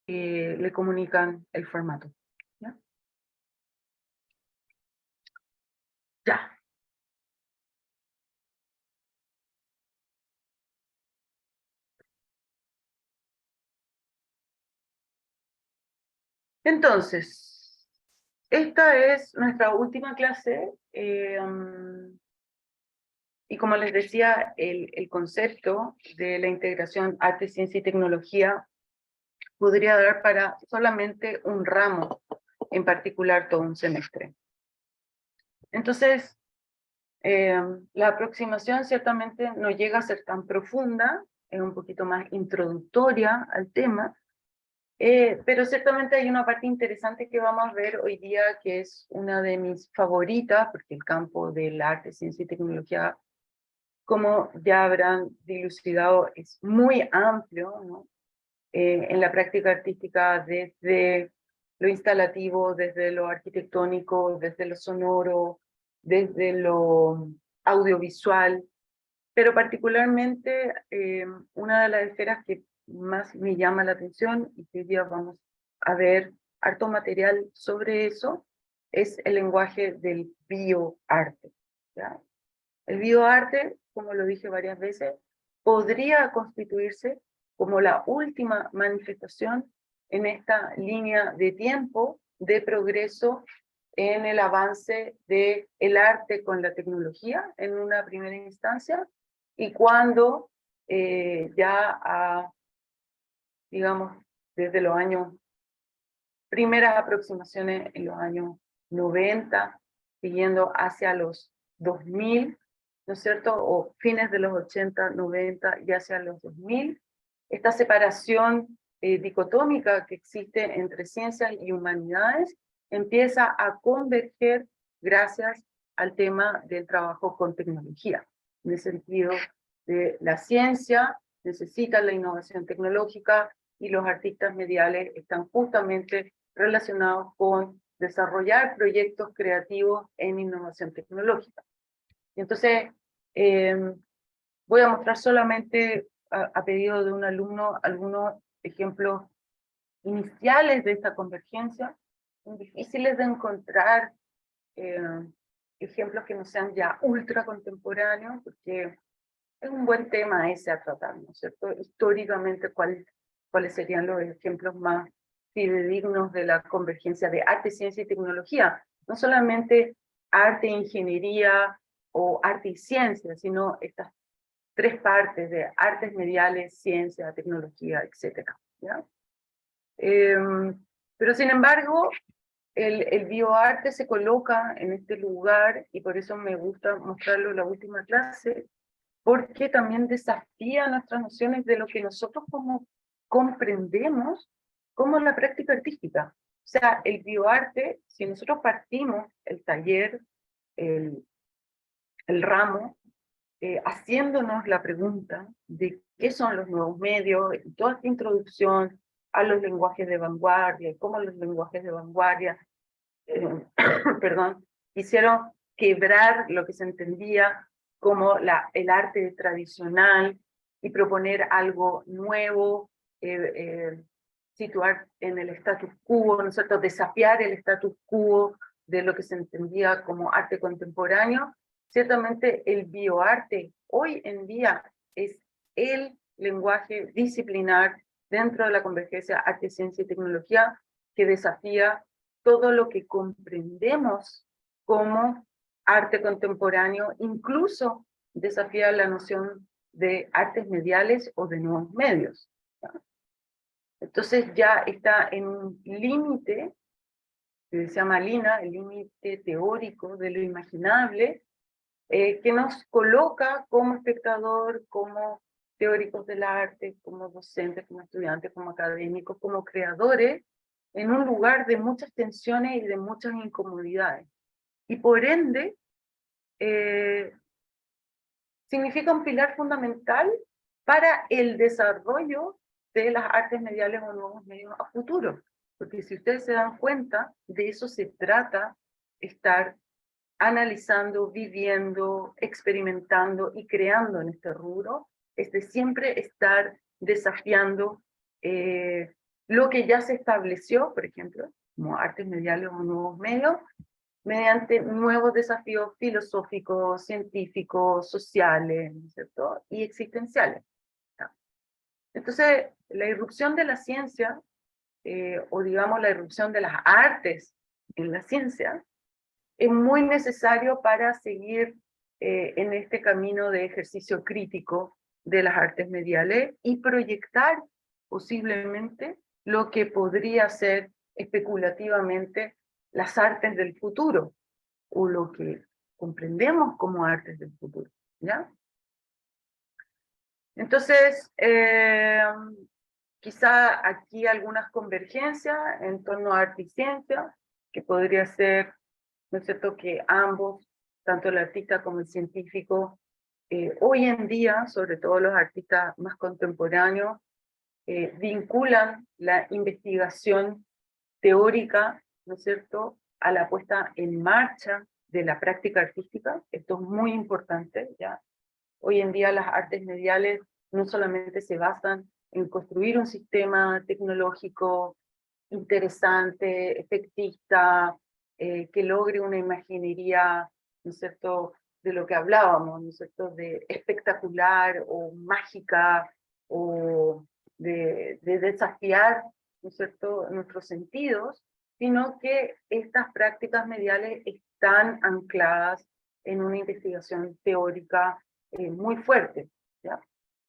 le comunican el formato. ¿Ya? Ya. Entonces, esta es nuestra última clase. Y como les decía, el concepto de la integración arte, ciencia y tecnología podría dar para solamente un ramo, en particular todo un semestre. Entonces, la aproximación ciertamente no llega a ser tan profunda, es un poquito más introductoria al tema, pero ciertamente hay una parte interesante que vamos a ver hoy día, que es una de mis favoritas, porque el campo del arte, ciencia y tecnología, como ya habrán dilucidado, es muy amplio, ¿no? En la práctica artística, desde lo instalativo, desde lo arquitectónico, desde lo sonoro, desde lo audiovisual, pero particularmente una de las esferas que más me llama la atención y que hoy día vamos a ver harto material sobre eso, es el lenguaje del bioarte. ¿Ya? El bioarte, como lo dije varias veces, podría constituirse como la última manifestación en esta línea de tiempo de progreso en el avance del arte con la tecnología en una primera instancia, y cuando digamos, desde los años, primeras aproximaciones en los años 90, siguiendo hacia los 2000, ¿no es cierto? O fines de los 80, 90 y hacia los 2000, esta separación dicotómica que existe entre ciencias y humanidades empieza a converger gracias al tema del trabajo con tecnología, en el sentido de la ciencia necesita la innovación tecnológica y los artistas mediales están justamente relacionados con desarrollar proyectos creativos en innovación tecnológica. Y entonces, voy a mostrar solamente, a pedido de un alumno, algunos ejemplos iniciales de esta convergencia. Son difíciles de encontrar ejemplos que no sean ya ultra contemporáneos, porque es un buen tema ese a tratar, ¿no es cierto? Históricamente, ¿cuáles serían los ejemplos más fidedignos de la convergencia de arte, ciencia y tecnología? No solamente arte e ingeniería o arte y ciencia, sino estas tres partes de artes mediales, ciencia, tecnología, etc. ¿Ya? Pero sin embargo, el bioarte se coloca en este lugar, y por eso me gusta mostrarlo en la última clase, porque también desafía nuestras nociones de lo que nosotros como comprendemos como la práctica artística. O sea, el bioarte, si nosotros partimos el taller, el, el ramo, haciéndonos la pregunta de qué son los nuevos medios, y toda esta introducción a los lenguajes de vanguardia, y cómo los lenguajes de vanguardia, perdón, quisieron quebrar lo que se entendía como el arte tradicional y proponer algo nuevo, situar en el status quo, ¿no es cierto?, desafiar el status quo de lo que se entendía como arte contemporáneo. Ciertamente el bioarte hoy en día es el lenguaje disciplinar dentro de la convergencia arte, ciencia y tecnología que desafía todo lo que comprendemos como arte contemporáneo, incluso desafía la noción de artes mediales o de nuevos medios. ¿Ya? Entonces ya está en un límite, que se llama LINA, el límite teórico de lo imaginable, que nos coloca como espectador, como teóricos del arte, como docentes, como estudiantes, como académicos, como creadores, en un lugar de muchas tensiones y de muchas incomodidades. Y por ende, significa un pilar fundamental para el desarrollo de las artes mediales o nuevos medios a futuro. Porque si ustedes se dan cuenta, de eso se trata estar analizando, viviendo, experimentando y creando en este rubro, es de siempre estar desafiando lo que ya se estableció, por ejemplo, como artes mediales o nuevos medios, mediante nuevos desafíos filosóficos, científicos, sociales, ¿no es cierto? Y existenciales. ¿Ya? Entonces, la irrupción de la ciencia, o digamos la irrupción de las artes en la ciencia, es muy necesario para seguir en este camino de ejercicio crítico de las artes mediales y proyectar posiblemente lo que podría ser especulativamente las artes del futuro, o lo que comprendemos como artes del futuro, ¿ya? Entonces, quizá aquí algunas convergencias en torno a arte y ciencia, que podría ser, ¿no es cierto?, que ambos, tanto el artista como el científico, hoy en día, sobre todo los artistas más contemporáneos, vinculan la investigación teórica, ¿no es cierto?, a la puesta en marcha de la práctica artística. Esto es muy importante, ¿ya? Hoy en día las artes mediales no solamente se basan en construir un sistema tecnológico interesante, efectista, que logre una imaginería, ¿no es cierto?, de lo que hablábamos, ¿no es cierto?, de espectacular o mágica, o de desafiar, ¿no es cierto?, nuestros sentidos, sino que estas prácticas mediales están ancladas en una investigación teórica muy fuerte, ¿ya?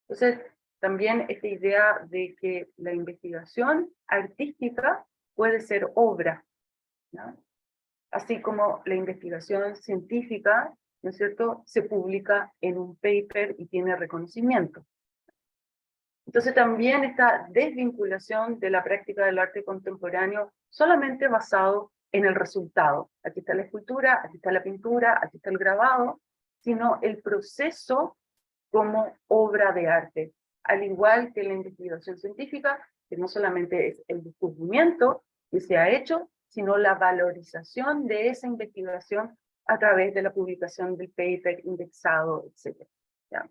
Entonces, también esta idea de que la investigación artística puede ser obra, ¿no? Así como la investigación científica, ¿no es cierto?, se publica en un paper y tiene reconocimiento. Entonces también esta desvinculación de la práctica del arte contemporáneo solamente basado en el resultado. Aquí está la escultura, aquí está la pintura, aquí está el grabado, sino el proceso como obra de arte, al igual que la investigación científica, que no solamente es el descubrimiento que se ha hecho, sino la valorización de esa investigación a través de la publicación del paper indexado, etc. ¿Ya?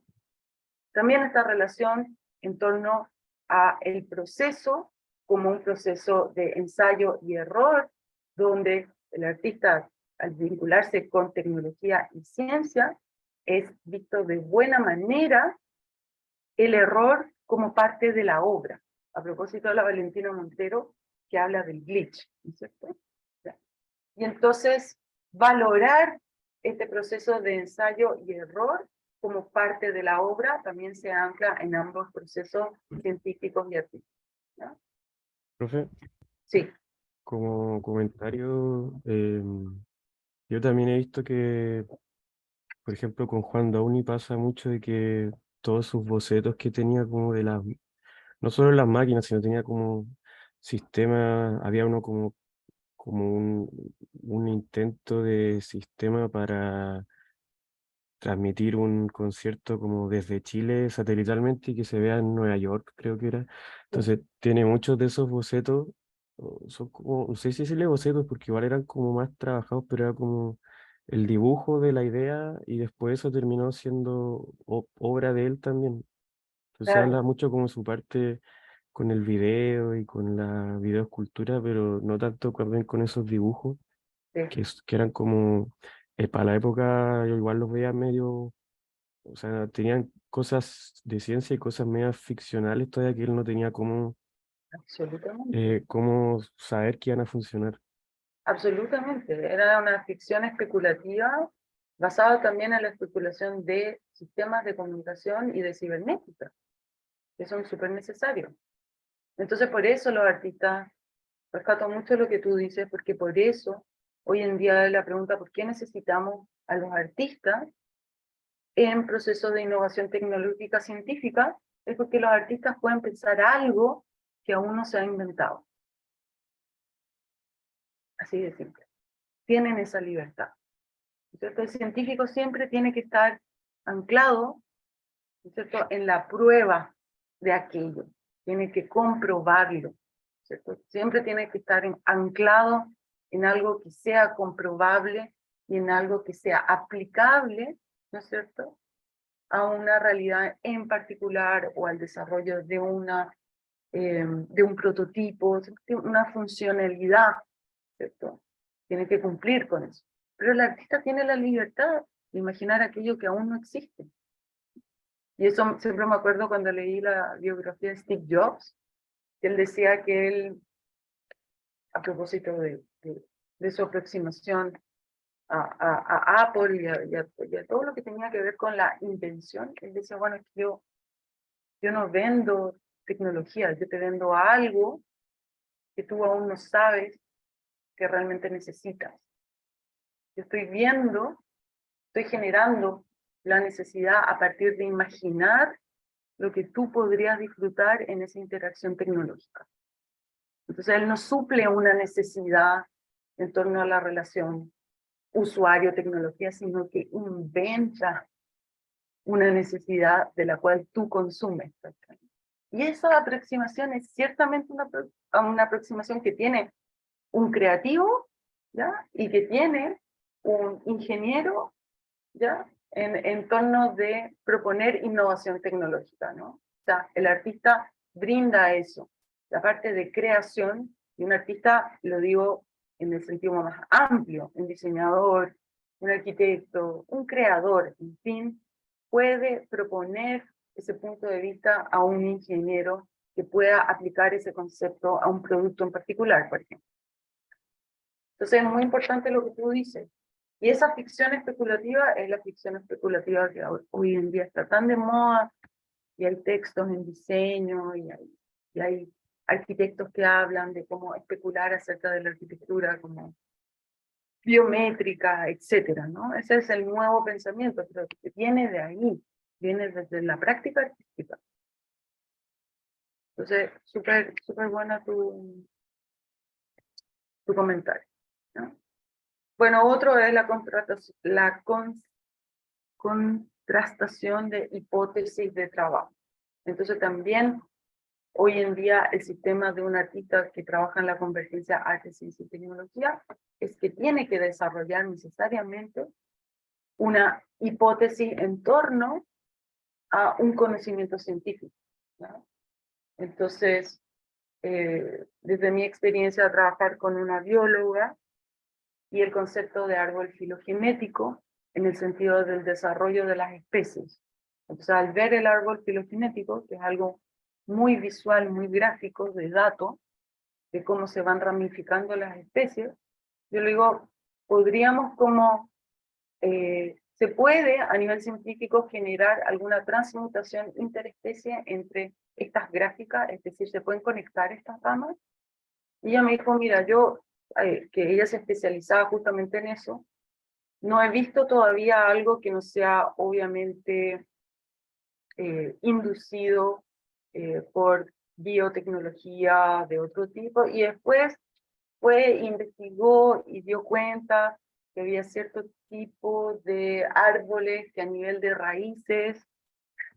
También esta relación en torno a el proceso como un proceso de ensayo y error, donde el artista, al vincularse con tecnología y ciencia, es visto de buena manera el error como parte de la obra. A propósito de la Valentina Montero, que habla del glitch, ¿no es cierto? Y entonces, valorar este proceso de ensayo y error como parte de la obra también se ancla en ambos procesos científicos y artísticos, ¿no? Profe, Sí, como comentario, yo también he visto que, por ejemplo, con Juan Downey pasa mucho de que todos sus bocetos que tenía como de las, no solo las máquinas, sino tenía como sistema, había uno como un intento de sistema para transmitir un concierto como desde Chile satelitalmente y que se vea en Nueva York, creo que era. Entonces, tiene muchos de esos bocetos, son como, no sé si decirle bocetos, porque igual eran como más trabajados, pero era como el dibujo de la idea y después eso terminó siendo obra de él también. Entonces, claro, habla mucho como su parte con el video y con la videoescultura, pero no tanto con esos dibujos sí, que eran como, para la época yo igual los veía medio, o sea, tenían cosas de ciencia y cosas medio ficcionales todavía que él no tenía absolutamente. cómo saber que iban a funcionar. Absolutamente. Era una ficción especulativa basada también en la especulación de sistemas de comunicación y de cibernética, que son súper necesarios. Entonces, por eso los artistas, rescato mucho lo que tú dices, porque por eso hoy en día la pregunta, ¿por qué necesitamos a los artistas en procesos de innovación tecnológica científica? Es porque los artistas pueden pensar algo que aún no se ha inventado. Así de simple. Tienen esa libertad. ¿Cierto? El científico siempre tiene que estar anclado, ¿cierto?, en la prueba de aquello. Tiene que comprobarlo, ¿cierto? Siempre tiene que estar anclado en algo que sea comprobable y en algo que sea aplicable, ¿no es cierto?, a una realidad en particular o al desarrollo de una de un prototipo, tiene una funcionalidad, ¿cierto? Tiene que cumplir con eso. Pero el artista tiene la libertad de imaginar aquello que aún no existe. Y eso siempre me acuerdo cuando leí la biografía de Steve Jobs, que él decía que él, a propósito de su aproximación a Apple y a todo lo que tenía que ver con la invención, él decía, bueno, es que yo no vendo tecnología, yo te vendo algo que tú aún no sabes que realmente necesitas. Yo estoy generando la necesidad a partir de imaginar lo que tú podrías disfrutar en esa interacción tecnológica. Entonces, él no suple una necesidad en torno a la relación usuario-tecnología, sino que inventa una necesidad de la cual tú consumes. Y esa aproximación es ciertamente una aproximación que tiene un creativo, ¿ya? Y que tiene un ingeniero, ¿ya? En torno de proponer innovación tecnológica, ¿no? O sea, el artista brinda eso, la parte de creación, y un artista, lo digo en el sentido más amplio, un diseñador, un arquitecto, un creador, en fin, puede proponer ese punto de vista a un ingeniero que pueda aplicar ese concepto a un producto en particular, por ejemplo. Entonces es muy importante lo que tú dices. Y esa ficción especulativa es la ficción especulativa que hoy en día está tan de moda, y hay textos en diseño, y hay arquitectos que hablan de cómo especular acerca de la arquitectura como biométrica, etcétera, ¿no? Ese es el nuevo pensamiento, pero que viene de ahí, viene desde la práctica artística. Entonces, súper buena tu comentario, ¿no? Bueno, otro es la contrastación de hipótesis de trabajo. Entonces también hoy en día el sistema de un artista que trabaja en la convergencia arte, ciencia y tecnología es que tiene que desarrollar necesariamente una hipótesis en torno a un conocimiento científico, ¿no? Entonces, desde mi experiencia de trabajar con una bióloga y el concepto de árbol filogenético en el sentido del desarrollo de las especies. Entonces, al ver el árbol filogenético, que es algo muy visual, muy gráfico, de datos, de cómo se van ramificando las especies, yo le digo, podríamos como, se puede a nivel científico generar alguna transmutación interespecie entre estas gráficas, es decir, se pueden conectar estas ramas. Y ella me dijo, mira, yo, que ella se especializaba justamente en eso, no he visto todavía algo que no sea obviamente inducido por biotecnología de otro tipo, y después investigó y dio cuenta que había cierto tipo de árboles que a nivel de raíces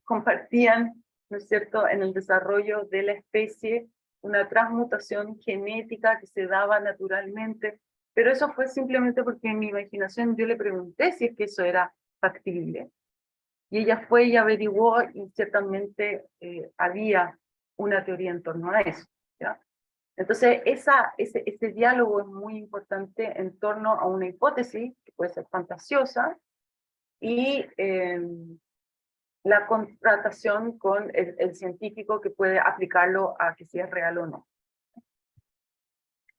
compartían, ¿no es cierto?, en el desarrollo de la especie, una transmutación genética que se daba naturalmente, pero eso fue simplemente porque en mi imaginación yo le pregunté si es que eso era factible. Y ella fue y averiguó y ciertamente había una teoría en torno a eso, ¿ya? Entonces, ese diálogo es muy importante en torno a una hipótesis que puede ser fantasiosa y la contratación con el científico que puede aplicarlo a que si es real o no.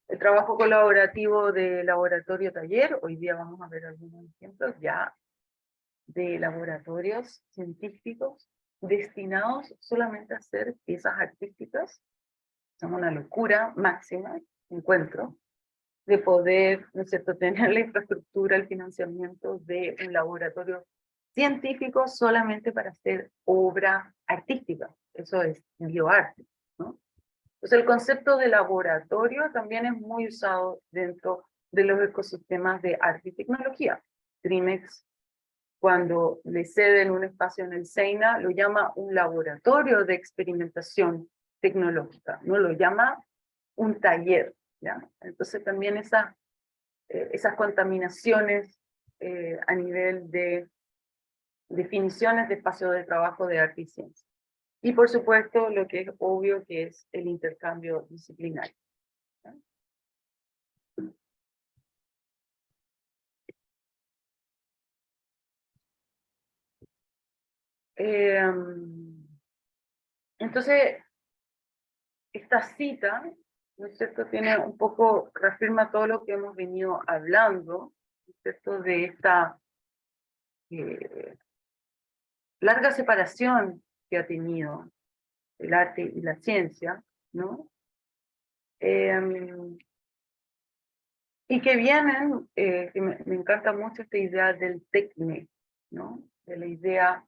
El trabajo colaborativo de laboratorio taller, hoy día vamos a ver algunos ejemplos ya de laboratorios científicos destinados solamente a hacer piezas artísticas. Es una locura máxima, encuentro, de poder, ¿no es cierto?, tener la infraestructura, el financiamiento de un laboratorio científico solamente para hacer obra artística. Eso es bioarte, ¿no? Entonces el concepto de laboratorio también es muy usado dentro de los ecosistemas de arte y tecnología. Trimex, cuando le ceden un espacio en el SEINA, lo llama un laboratorio de experimentación tecnológica, no lo llama un taller, ¿ya? Entonces también esas contaminaciones a nivel de definiciones de espacio de trabajo de arte y ciencia. Y por supuesto, lo que es obvio que es el intercambio disciplinario. Entonces, esta cita, ¿no es cierto?, tiene un poco, reafirma todo lo que hemos venido hablando, ¿no es cierto?, de esta larga separación que ha tenido el arte y la ciencia, ¿no? Y que vienen, que me encanta mucho esta idea del tecne, ¿no? De la idea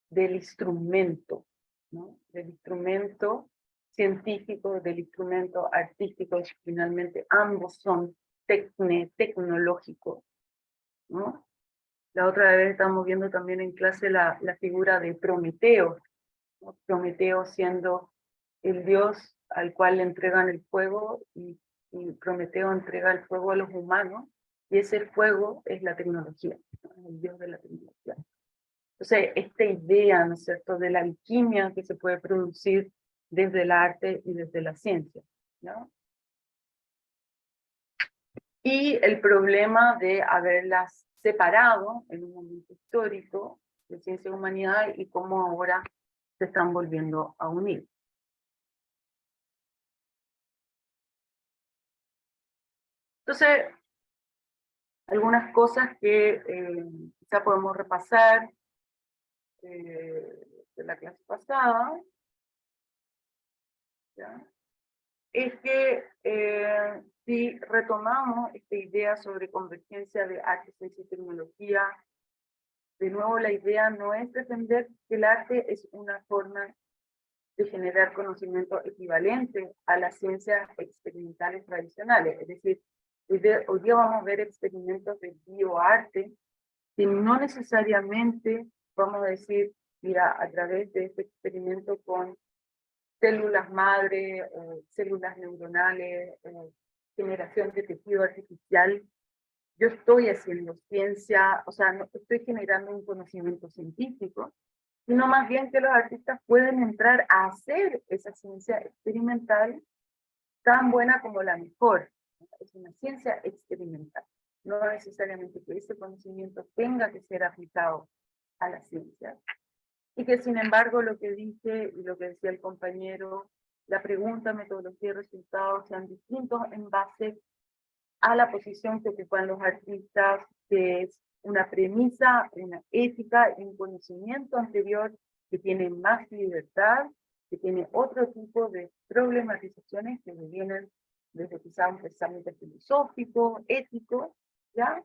del instrumento, ¿no? Del instrumento científico, del instrumento artístico, finalmente ambos son tecnológicos, ¿no? La otra vez estamos viendo también en clase la figura de Prometeo, ¿no? Prometeo siendo el dios al cual le entregan el fuego y Prometeo entrega el fuego a los humanos y ese fuego es la tecnología, ¿no? El dios de la tecnología. Entonces, esta idea, ¿no es cierto?, de la alquimia que se puede producir desde el arte y desde la ciencia, ¿no? Y el problema de haberlas separado en un momento histórico de ciencia y humanidad y cómo ahora se están volviendo a unir. Entonces, algunas cosas que quizá podemos repasar de la clase pasada, ¿ya? Es que si retomamos esta idea sobre convergencia de arte, ciencia y tecnología, de nuevo la idea no es defender que el arte es una forma de generar conocimiento equivalente a las ciencias experimentales tradicionales. Es decir, hoy día vamos a ver experimentos de bioarte que no necesariamente vamos a decir, mira, a través de este experimento con células madre, células neuronales, generación de tejido artificial, yo estoy haciendo ciencia, o sea, no estoy generando un conocimiento científico, sino más bien que los artistas pueden entrar a hacer esa ciencia experimental tan buena como la mejor. Es una ciencia experimental. No necesariamente que ese conocimiento tenga que ser aplicado a la ciencia. Y que sin embargo lo que dice y lo que decía el compañero, la pregunta, metodología y resultados sean distintos en base a la posición que ocupan los artistas, que es una premisa, una ética y un conocimiento anterior que tiene más libertad, que tiene otro tipo de problematizaciones que vienen desde quizá un pensamiento filosófico, ético, ¿ya?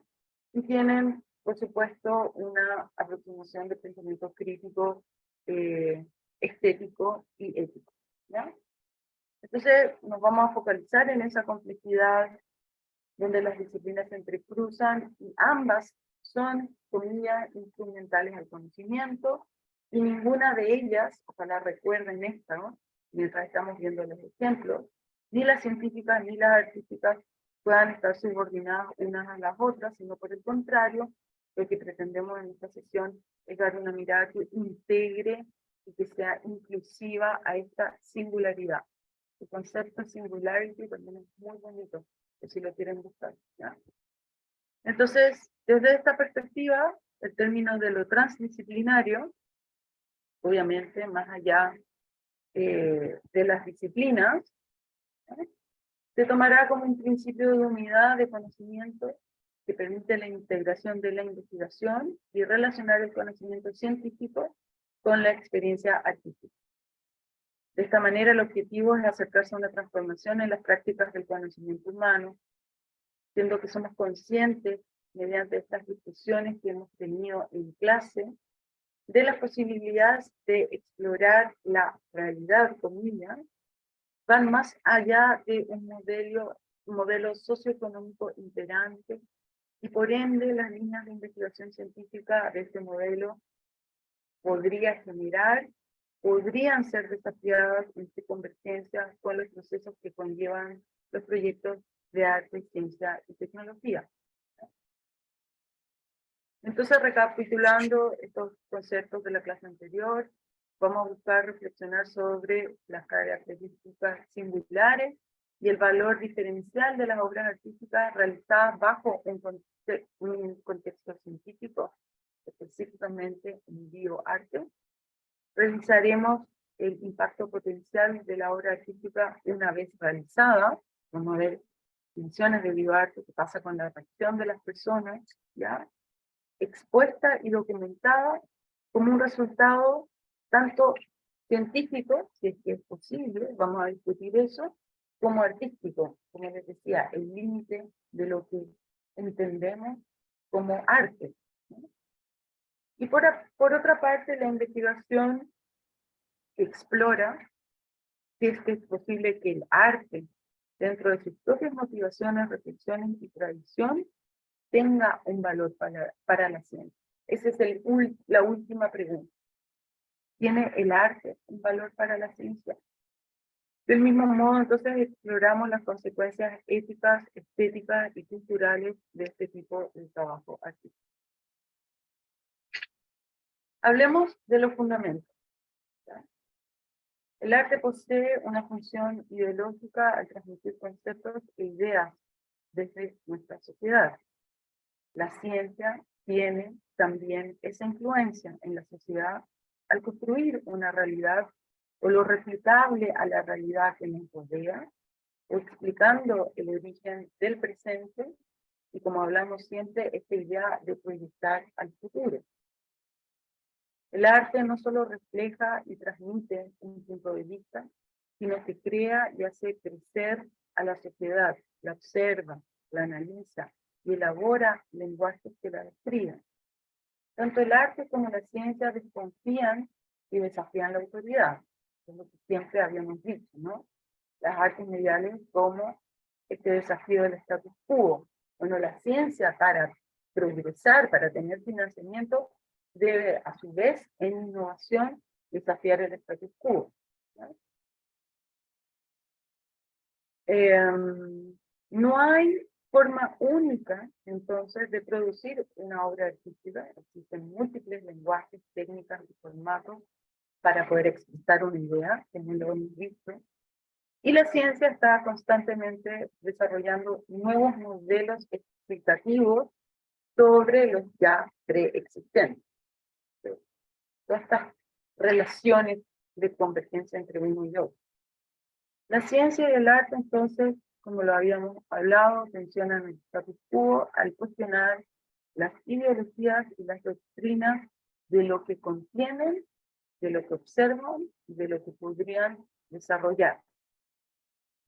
Y tienen, por supuesto, una aproximación de pensamiento crítico, estético y ético, ¿ya? Entonces, nos vamos a focalizar en esa complejidad donde las disciplinas se entrecruzan y ambas son, comillas, instrumentales al conocimiento, y ninguna de ellas, ojalá recuerden esto, ¿no?, mientras estamos viendo los ejemplos, ni las científicas ni las artísticas puedan estar subordinadas unas a las otras, sino por el contrario, lo que pretendemos en esta sesión es dar una mirada que integre y que sea inclusiva a esta singularidad. El concepto singularity también es muy bonito, si lo quieren buscar, ¿ya? Entonces, desde esta perspectiva, el término de lo transdisciplinario, obviamente más allá de las disciplinas, ¿no?, se tomará como un principio de unidad de conocimiento que permite la integración de la investigación y relacionar el conocimiento científico con la experiencia artística. De esta manera, el objetivo es acercarse a una transformación en las prácticas del conocimiento humano, siendo que somos conscientes, mediante estas discusiones que hemos tenido en clase, de las posibilidades de explorar la realidad, comillas, van más allá de un modelo socioeconómico integrante, y por ende las líneas de investigación científica de este modelo podrían ser desafiadas en su convergencia con los procesos que conllevan los proyectos de arte, ciencia y tecnología. Entonces, recapitulando estos conceptos de la clase anterior, vamos a buscar reflexionar sobre las características singulares y el valor diferencial de las obras artísticas realizadas bajo un contexto científico, específicamente en bioarte. Revisaremos el impacto potencial de la obra artística una vez realizada. Vamos a ver dimensiones de bioarte, qué pasa con la reacción de las personas, ¿ya? Expuesta y documentada como un resultado tanto científico, si es que es posible, vamos a discutir eso, como artístico, como les decía, el límite de lo que entendemos como arte, ¿no? Y por otra parte, la investigación explora si es que es posible que el arte, dentro de sus propias motivaciones, reflexiones y tradición, tenga un valor para la ciencia. Esa es la última pregunta. ¿Tiene el arte un valor para la ciencia? Del mismo modo, entonces, exploramos las consecuencias éticas, estéticas y culturales de este tipo de trabajo artístico. Hablemos de los fundamentos, ¿ya? El arte posee una función ideológica al transmitir conceptos e ideas desde nuestra sociedad. La ciencia tiene también esa influencia en la sociedad al construir una realidad o lo replicable a la realidad que nos rodea, o explicando el origen del presente y, como hablamos siempre, esta idea de proyectar al futuro. El arte no solo refleja y transmite un punto de vista, sino que crea y hace crecer a la sociedad, la observa, la analiza y elabora lenguajes que la describen. Tanto el arte como la ciencia desconfían y desafían la autoridad, es lo que siempre habíamos dicho, ¿no? Las artes mediales como este desafío del status quo. Bueno, la ciencia para progresar, para tener financiamiento, debe a su vez en innovación desafiar el status quo, ¿no? No hay forma única, entonces, de producir una obra artística. Existen múltiples lenguajes, técnicas y formatos para poder expresar una idea, como lo hemos visto. Y la ciencia está constantemente desarrollando nuevos modelos explicativos sobre los ya preexistentes. Todas estas relaciones de convergencia entre uno y otro. La ciencia y el arte, entonces, como lo habíamos hablado, tensionan el status quo al cuestionar las ideologías y las doctrinas de lo que contienen, de lo que observan y de lo que podrían desarrollar.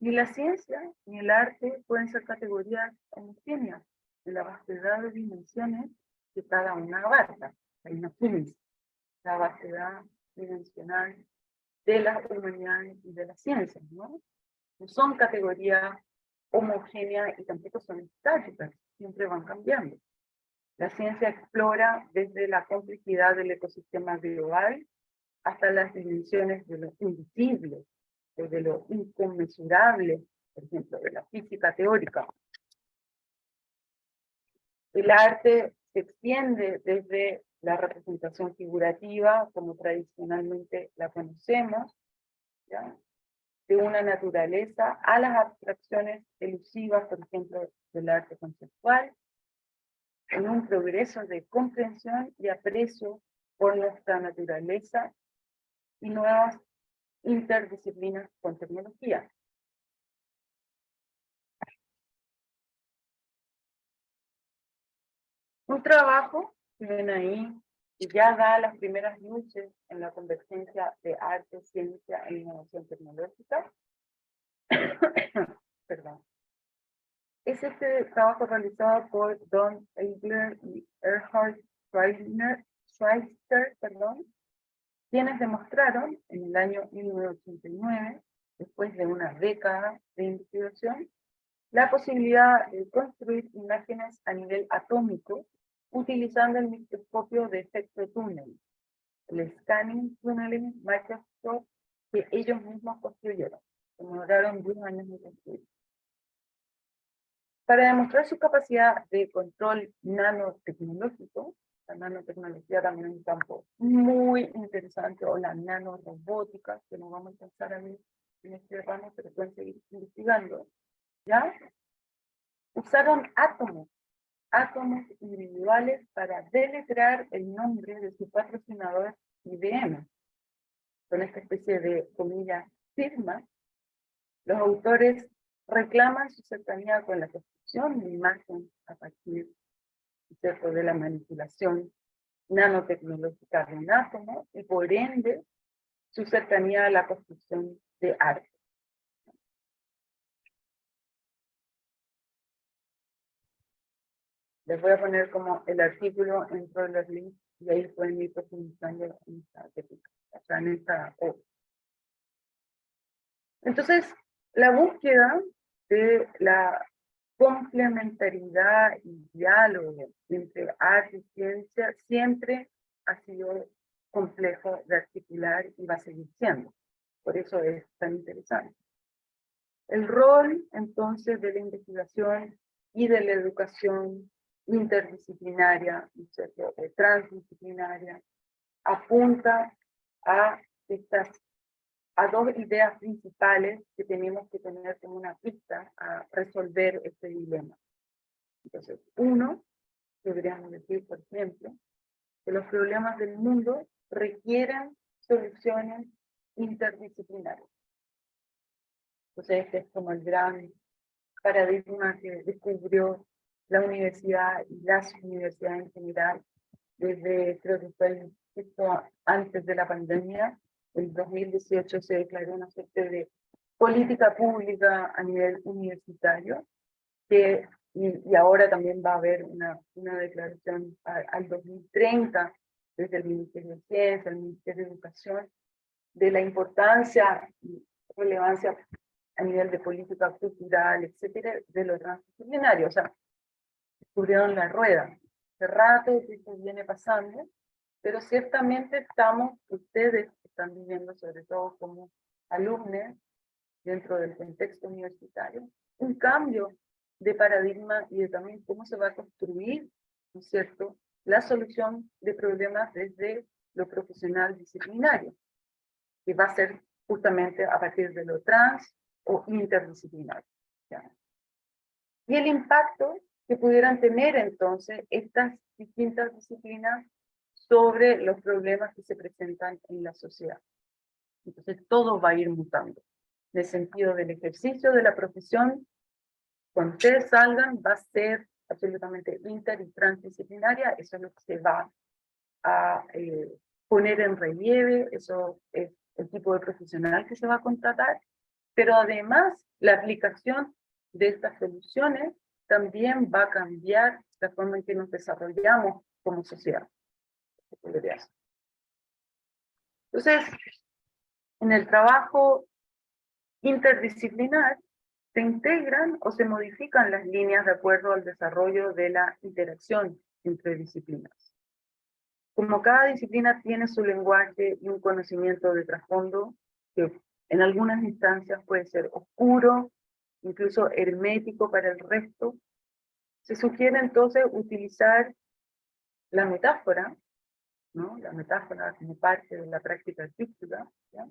Ni la ciencia ni el arte pueden ser categorías homogéneas de la vastedad de dimensiones que cada una abarca. Hay una física, la vastedad dimensional de las humanidades y de las ciencias, ¿no? No son categorías homogéneas y tampoco son estáticas, siempre van cambiando. La ciencia explora desde la complejidad del ecosistema global hasta las dimensiones de lo invisible, desde lo inconmensurable, por ejemplo, de la física teórica. El arte se extiende desde la representación figurativa, como tradicionalmente la conocemos, ¿ya?, de una naturaleza, a las abstracciones elusivas, por ejemplo, del arte conceptual, en un progreso de comprensión y aprecio por nuestra naturaleza y nuevas interdisciplinas con tecnología. Un trabajo que ven ahí, que ya da las primeras luces en la convergencia de arte, ciencia e innovación tecnológica. Perdón. Es este trabajo realizado por Don Eigler y Erhard Schweitzer, quienes demostraron en el año 1989, después de una década de investigación, la posibilidad de construir imágenes a nivel atómico utilizando el microscopio de efecto túnel, el Scanning Tunneling Microscope, que ellos mismos construyeron. Demoraron 10 años de construir. Para demostrar su capacidad de control nanotecnológico, La nanotecnología también es un campo muy interesante, o la nanorobótica, que no vamos a alcanzar a ver en este ramo, pero pueden seguir investigando, ¿ya? Usaron átomos individuales para deletrear el nombre de su patrocinador IBM. Con esta especie de, comillas, firma, los autores reclaman su cercanía con la construcción de imagen a partir, ¿cierto?, de la manipulación nanotecnológica de un átomo y por ende su cercanía a la construcción de arte. Les voy a poner como el artículo dentro de los links y ahí pueden ir profundizando en esta técnica, o sea, en esta obra. Entonces, la búsqueda de la complementariedad y diálogo entre arte y ciencia siempre ha sido complejo de articular y va a seguir siendo. Por eso es tan interesante. El rol, entonces, de la investigación y de la educación interdisciplinaria, ¿cierto?, transdisciplinaria, apunta a dos ideas principales que tenemos que tener como una pista a resolver este dilema. Entonces, uno, podríamos decir, por ejemplo, que los problemas del mundo requieren soluciones interdisciplinarias. Entonces, este es como el gran paradigma que descubrió la universidad y las universidades en general desde, creo que fue justo antes de la pandemia. En 2018 se declaró una suerte de política pública a nivel universitario, y ahora también va a haber una declaración al 2030 desde el Ministerio de Ciencia, el Ministerio de Educación, de la importancia y relevancia a nivel de política cultural, etcétera, de lo transdisciplinario. O sea, descubrieron la rueda. Hace rato que esto viene pasando, pero ciertamente ustedes están viviendo, sobre todo como alumnos, dentro del contexto universitario, un cambio de paradigma y de también cómo se va a construir, ¿no es cierto?, la solución de problemas desde lo profesional disciplinario, que va a ser justamente a partir de lo trans o interdisciplinario, ¿ya? Y el impacto que pudieran tener entonces estas distintas disciplinas sobre los problemas que se presentan en la sociedad. Entonces todo va a ir mutando. En el sentido del ejercicio de la profesión, cuando ustedes salgan, va a ser absolutamente inter y transdisciplinaria. Eso es lo que se va a poner en relieve, eso es el tipo de profesional que se va a contratar, pero además la aplicación de estas soluciones también va a cambiar la forma en que nos desarrollamos como sociedad. Entonces, en el trabajo interdisciplinar se integran o se modifican las líneas de acuerdo al desarrollo de la interacción entre disciplinas. Como cada disciplina tiene su lenguaje y un conocimiento de trasfondo que en algunas instancias puede ser oscuro, incluso hermético para el resto, se sugiere entonces utilizar la metáfora, ¿no?, la metáfora como parte de la práctica artística, ¿ya?,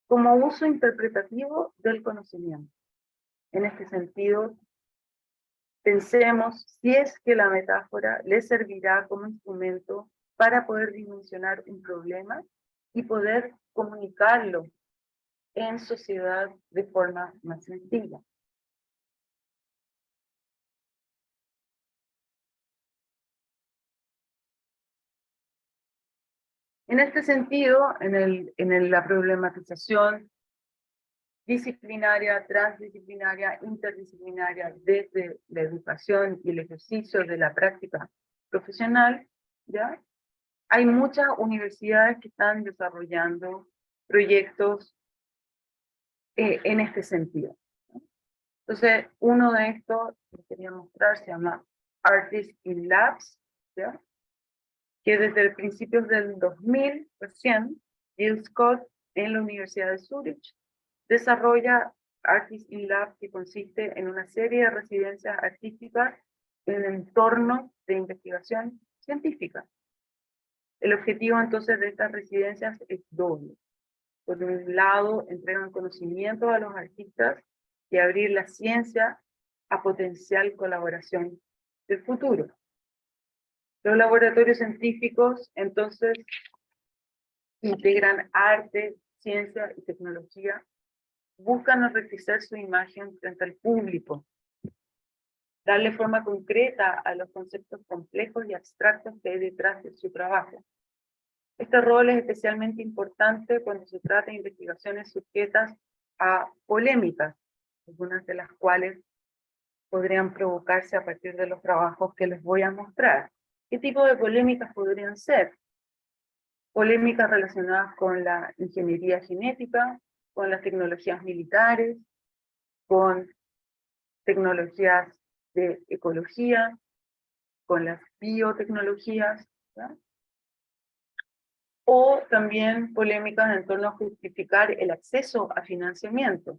como uso interpretativo del conocimiento. En este sentido, pensemos si es que la metáfora le servirá como instrumento para poder dimensionar un problema y poder comunicarlo en sociedad de forma más sencilla. En este sentido, en la problematización disciplinaria, transdisciplinaria, interdisciplinaria, desde la educación y el ejercicio de la práctica profesional, ¿ya?, hay muchas universidades que están desarrollando proyectos en este sentido, ¿no? Entonces, uno de estos que quería mostrar se llama Artists in Labs, ¿ya?, que desde principios del 2000, recién, Jill Scott en la Universidad de Zurich desarrolla Artists in Lab, que consiste en una serie de residencias artísticas en entornos de investigación científica. El objetivo entonces de estas residencias es doble. Por un lado, entregan conocimiento a los artistas y abrir la ciencia a potencial colaboración del futuro. Los laboratorios científicos, entonces, integran arte, ciencia y tecnología, buscan enriquecer su imagen frente al público, darle forma concreta a los conceptos complejos y abstractos que hay detrás de su trabajo. Este rol es especialmente importante cuando se trata de investigaciones sujetas a polémicas, algunas de las cuales podrían provocarse a partir de los trabajos que les voy a mostrar. ¿Qué tipo de polémicas podrían ser? Polémicas relacionadas con la ingeniería genética, con las tecnologías militares, con tecnologías de ecología, con las biotecnologías, ¿verdad? O también polémicas en torno a justificar el acceso a financiamiento.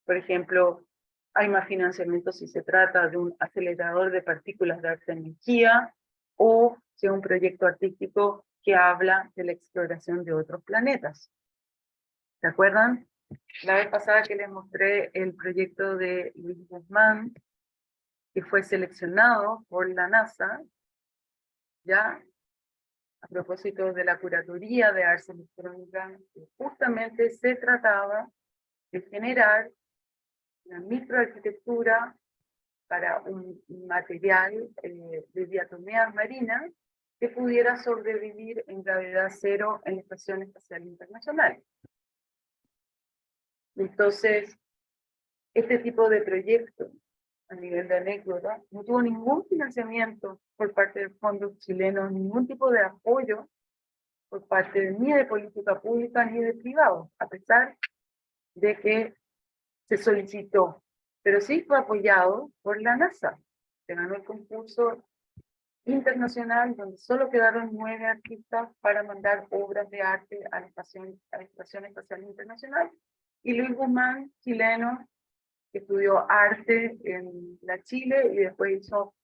Por ejemplo, hay más financiamiento si se trata de un acelerador de partículas de alta energía o si es un proyecto artístico que habla de la exploración de otros planetas. ¿Se acuerdan? La vez pasada que les mostré el proyecto de Luis Guzmán, que fue seleccionado por la NASA, ya a propósito de la curatoría de artes electrónicas, justamente se trataba de generar una microarquitectura para un material de diatomeas marinas que pudiera sobrevivir en gravedad cero en la Estación Espacial Internacional. Entonces, este tipo de proyecto, a nivel de anécdota, no tuvo ningún financiamiento por parte de fondos chilenos, ningún tipo de apoyo por parte ni de política pública ni de privados, a pesar de que se solicitó, pero sí fue apoyado por la NASA. Se ganó el concurso internacional donde solo quedaron 9 artistas para mandar obras de arte a la Estación Espacial Internacional. Y Luis Guzmán, chileno, que estudió arte en la Chile y después hizo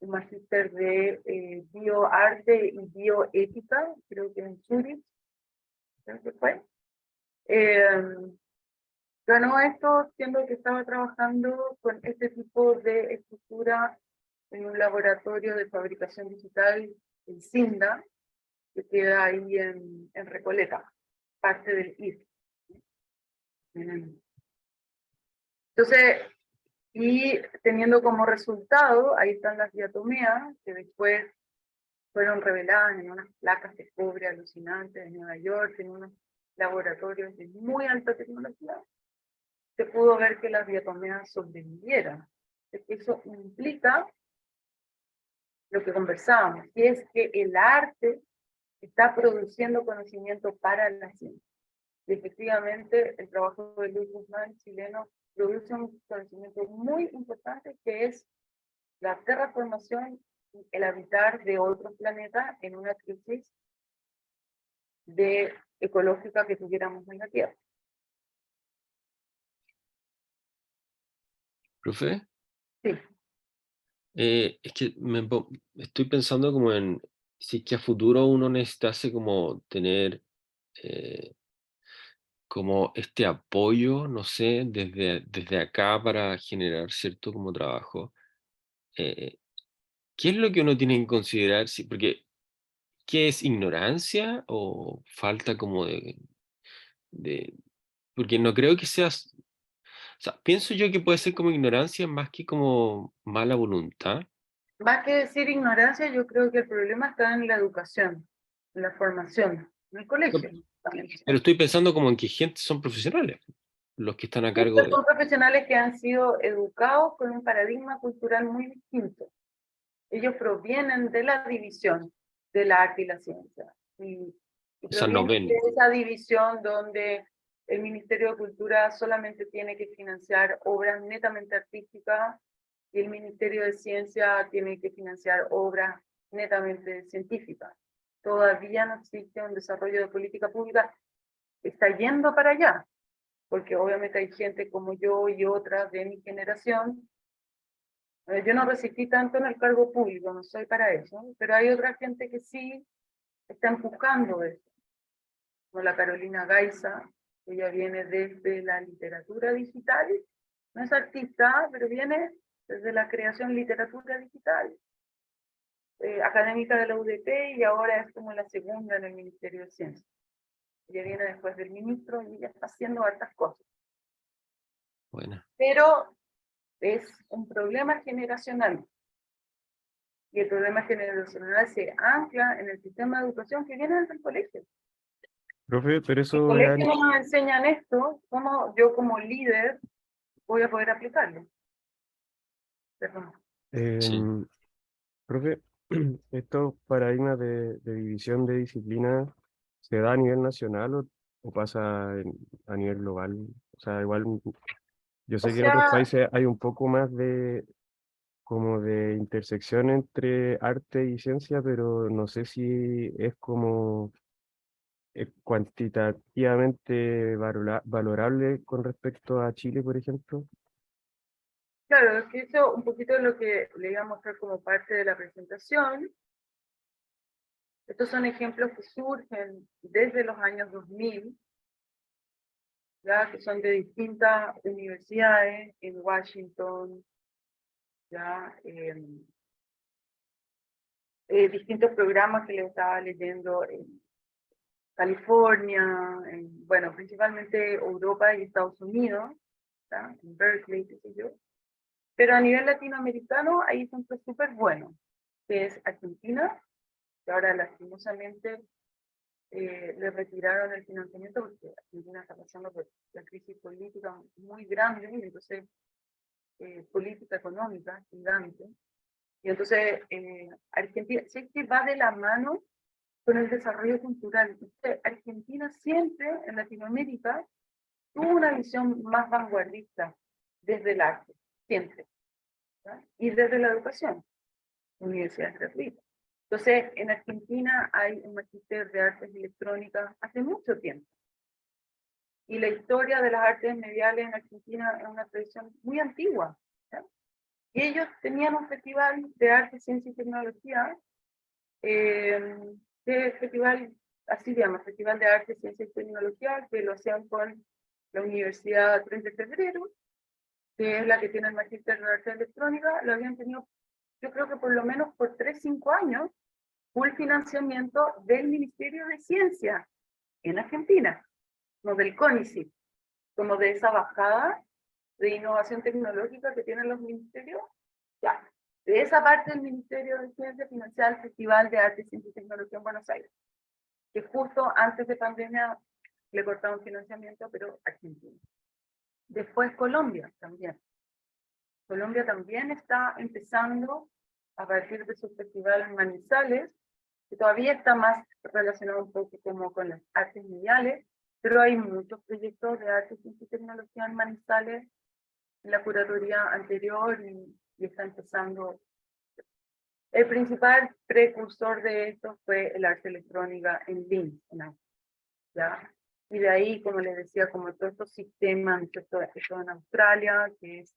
un magíster de bioarte y bioética, creo que en Zurich, creo que fue. Ganó esto siendo que estaba trabajando con este tipo de estructura en un laboratorio de fabricación digital en Cinda, que queda ahí en Recoleta, parte del IF. Entonces, y teniendo como resultado, ahí están las diatomeas, que después fueron reveladas en unas placas de cobre alucinantes en Nueva York, en unos laboratorios de muy alta tecnología. Se pudo ver que las diatomeas sobrevivieran. Eso implica lo que conversábamos, que es que el arte está produciendo conocimiento para la ciencia. Y efectivamente, el trabajo de Luis Guzmán, chileno, produce un conocimiento muy importante que es la terraformación y el habitar de otros planetas en una crisis ecológica que tuviéramos en la Tierra. ¿Profe? Sí. Es que estoy pensando como en si es que a futuro uno necesitase como tener como este apoyo, no sé, desde acá para generar cierto como trabajo. ¿Qué es lo que uno tiene que considerar? Porque, ¿qué es ignorancia o falta como de... Porque no creo que seas... O sea, pienso yo que puede ser como ignorancia más que como mala voluntad. Más que decir ignorancia, yo creo que el problema está en la educación, en la formación, en el No, colegio también. pero estoy pensando como en que gente son profesionales, los que están a cargo de... Son profesionales que han sido educados con un paradigma cultural muy distinto. Ellos provienen de la división del arte y la ciencia. Y O sea, no provienen de ven. esa división donde el Ministerio de Cultura solamente tiene que financiar obras netamente artísticas y el Ministerio de Ciencia tiene que financiar obras netamente científicas. Todavía no existe un desarrollo de política pública, está yendo para allá, porque obviamente hay gente como yo y otras de mi generación. Yo no resistí tanto en el cargo público, no soy para eso, pero hay otra gente que sí está empujando eso, como la Carolina Gaiza, ella viene desde la literatura digital, no es artista, pero viene desde la creación literatura digital, académica de la UDT, y ahora es como la segunda en el Ministerio de Ciencia. Ella viene después del ministro y ella está haciendo hartas cosas. Bueno, Pero es un problema generacional. Y el problema generacional se ancla en el sistema de educación que viene desde el colegio. Profe, pero El eso colegio no nos enseñan esto, ¿cómo yo como líder voy a poder aplicarlo? Perdón. sí. em, profe, estos paradigmas de división de disciplinas, ¿se da a nivel nacional o pasa a nivel global? O sea, igual yo O sé que en otros sea, países hay un poco más de como de intersección entre arte y ciencia, pero no sé si es como cuantitativamente valorable con respecto a Chile, por ejemplo. claro, es que eso un poquito es lo que le iba a mostrar como parte de la presentación. Estos son ejemplos que surgen desde los años 2000, ya que son de distintas universidades en Washington, ya distintos programas que le estaba leyendo en California, bueno, principalmente Europa y Estados Unidos, ¿ya? En Berkeley, qué sé yo. Pero a nivel latinoamericano hay ejemplos súper buenos, que es Argentina, que ahora lastimosamente le retiraron el financiamiento porque Argentina está pasando por la crisis política muy grande, y entonces política económica gigante. Y entonces Argentina sí que va de la mano con el desarrollo cultural. Entonces, Argentina siempre en Latinoamérica tuvo una visión más vanguardista desde el arte, siempre, ¿verdad? Y desde la educación, universidades gratuitas. Entonces, en Argentina hay un magíster de artes electrónicas hace mucho tiempo. Y la historia de las artes mediales en Argentina es una tradición muy antigua, ¿ya? Y ellos tenían un festival de arte, ciencia y tecnología, festival, así se llama, Festival de Arte, Ciencia y Tecnología, que lo hacían con la Universidad 3 de Febrero, que es la que tiene el magíster de arte electrónica. Lo habían tenido, yo creo que por lo menos por 3, 5 años, full financiamiento del Ministerio de Ciencia en Argentina, no del CONICYT, como de esa bajada de innovación tecnológica que tienen los ministerios. Ya, de esa parte del Ministerio de Ciencia financia el Festival de Arte, Ciencia y Tecnología en Buenos Aires, que justo antes de pandemia le cortaron financiamiento, pero Argentina. Después Colombia también. Colombia también está empezando a partir de sus festivales Manizales, que todavía está más relacionado un poco como con las artes mediales, pero hay muchos proyectos de arte, ciencia y tecnología en Manizales en la curatoría anterior, y está empezando. El principal precursor de esto fue el arte electrónica en Linz, ¿ya? Y de ahí, como les decía, como todos estos sistemas, esto en Australia, que es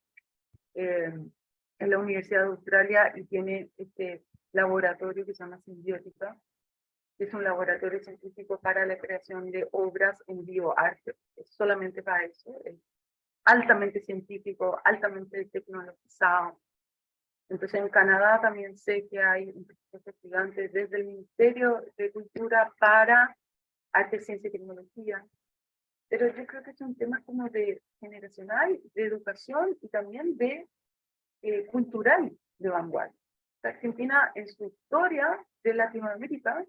en la Universidad de Australia, y tiene este laboratorio que se llama Simbiótica, que es un laboratorio científico para la creación de obras en bioarte, es solamente para eso, es altamente científico, altamente tecnologizado. Entonces en Canadá también sé que hay un proyecto gigante desde el Ministerio de Cultura para arte, ciencia y tecnología. Pero yo creo que es un tema como de generacional, de educación y también de cultural de vanguardia. Argentina en su historia de Latinoamérica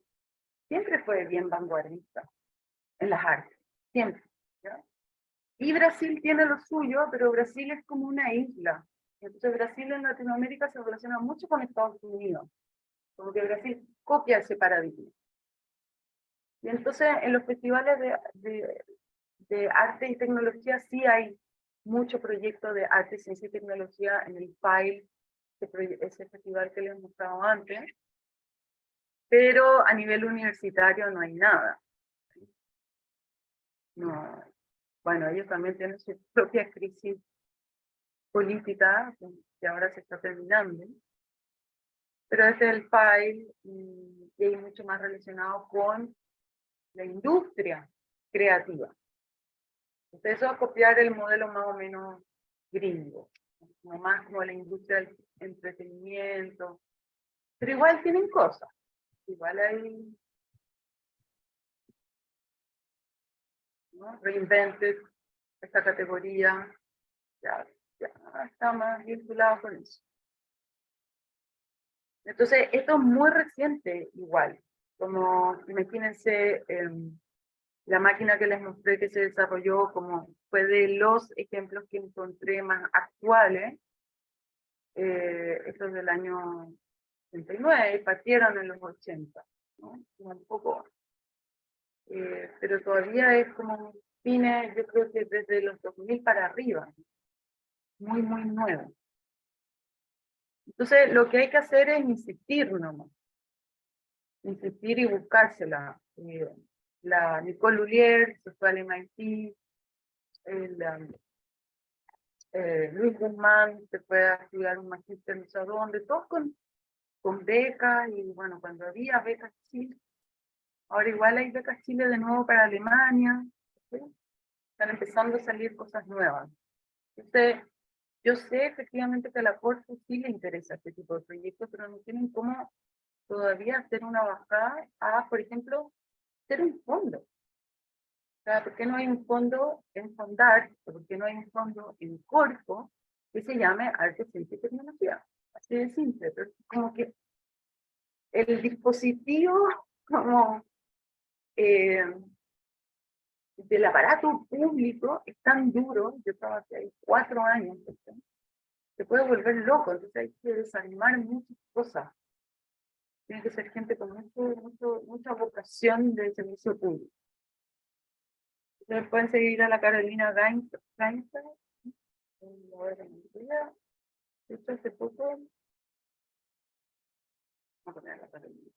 siempre fue bien vanguardista en las artes, siempre, ¿ya? Y Brasil tiene lo suyo, pero Brasil es como una isla. Entonces Brasil en Latinoamérica se relaciona mucho con Estados Unidos, como que Brasil copia ese paradigma. Y entonces en los festivales de arte y tecnología sí hay mucho proyecto de arte, ciencia y tecnología en el FAIL, ese festival que les mostrado antes, pero a nivel universitario no hay nada. No, bueno, ellos también tienen su propia crisis política que ahora se está terminando, pero este es el file y hay mucho más relacionado con la industria creativa. Entonces eso es copiar el modelo más o menos gringo, como más como la industria del entretenimiento, pero igual tienen cosas, igual hay, ¿no? Reinvented, esta categoría, ya está más vinculado con eso. Entonces, esto es muy reciente igual, como imagínense la máquina que les mostré que se desarrolló, como fue de los ejemplos que encontré más actuales, estos del año 89, partieron en los 80, ¿no? Un poco, pero todavía es como cine, yo creo que desde los 2000 para arriba, muy, muy nuevo. Entonces, lo que hay que hacer es insistir nomás. Insistir y buscársela. La Nicole Lulier se fue al MIT, Luis Guzmán se fue a estudiar un magíster en Sadonde, todos con becas, y bueno, cuando había becas Chile, ahora igual hay becas Chile de nuevo para Alemania, ¿sí? Están empezando a salir cosas nuevas. Entonces, yo sé efectivamente que a la Corfo sí le interesa este tipo de proyectos, pero no tienen cómo todavía hacer una bajada a, por ejemplo, hacer un fondo. O sea, ¿por qué no hay un fondo en Fondar? ¿Por qué no hay un fondo en Corfo que se llame Arte, Ciencia y Tecnología? Así de simple, pero es como que el dispositivo como del aparato público es tan duro, yo trabajé ahí 4 años, ¿sí? Se puede volver loco, entonces hay que desanimar muchas cosas. Tiene que ser gente con mucha vocación de servicio público. Ustedes pueden seguir a la Carolina Gainza, de hecho hace poco, vamos a poner a la Carolina.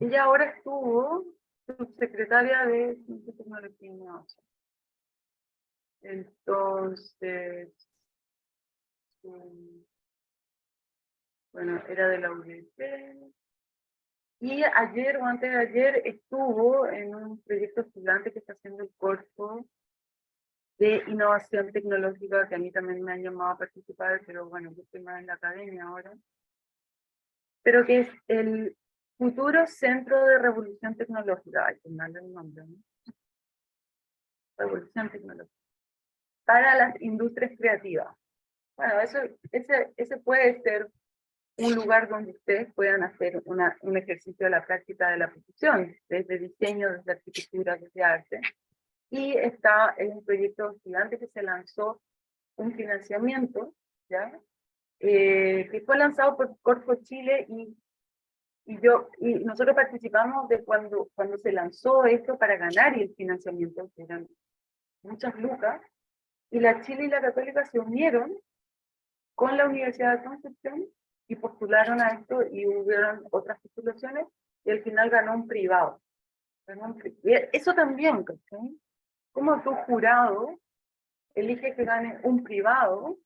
Ella ahora estuvo subsecretaria de Ciencia, Tecnología y Innovación. Entonces, bueno, era de la UDP. Y ayer o antes de ayer estuvo en un proyecto gigante que está haciendo el Corfo de innovación tecnológica, que a mí también me han llamado a participar, pero bueno, yo estoy más en la academia ahora. Pero que es el Futuro Centro de Revolución Tecnológica. Ay, que mal el nombre, ¿no? Revolución Tecnológica. Para las industrias creativas. Bueno, ese puede ser un lugar donde ustedes puedan hacer un ejercicio de la práctica de la profesión, desde diseño, desde arquitectura, desde arte. Y está en un proyecto gigante que se lanzó un financiamiento, ¿ya? Que fue lanzado por Corfo Chile y nosotros participamos de cuando se lanzó esto para ganar el financiamiento, que eran muchas lucas, y la Chile y la Católica se unieron con la Universidad de Concepción y postularon a esto y hubieron otras postulaciones y al final ganó un privado. Y eso también, ¿sí? Como tu jurado elige que gane un privado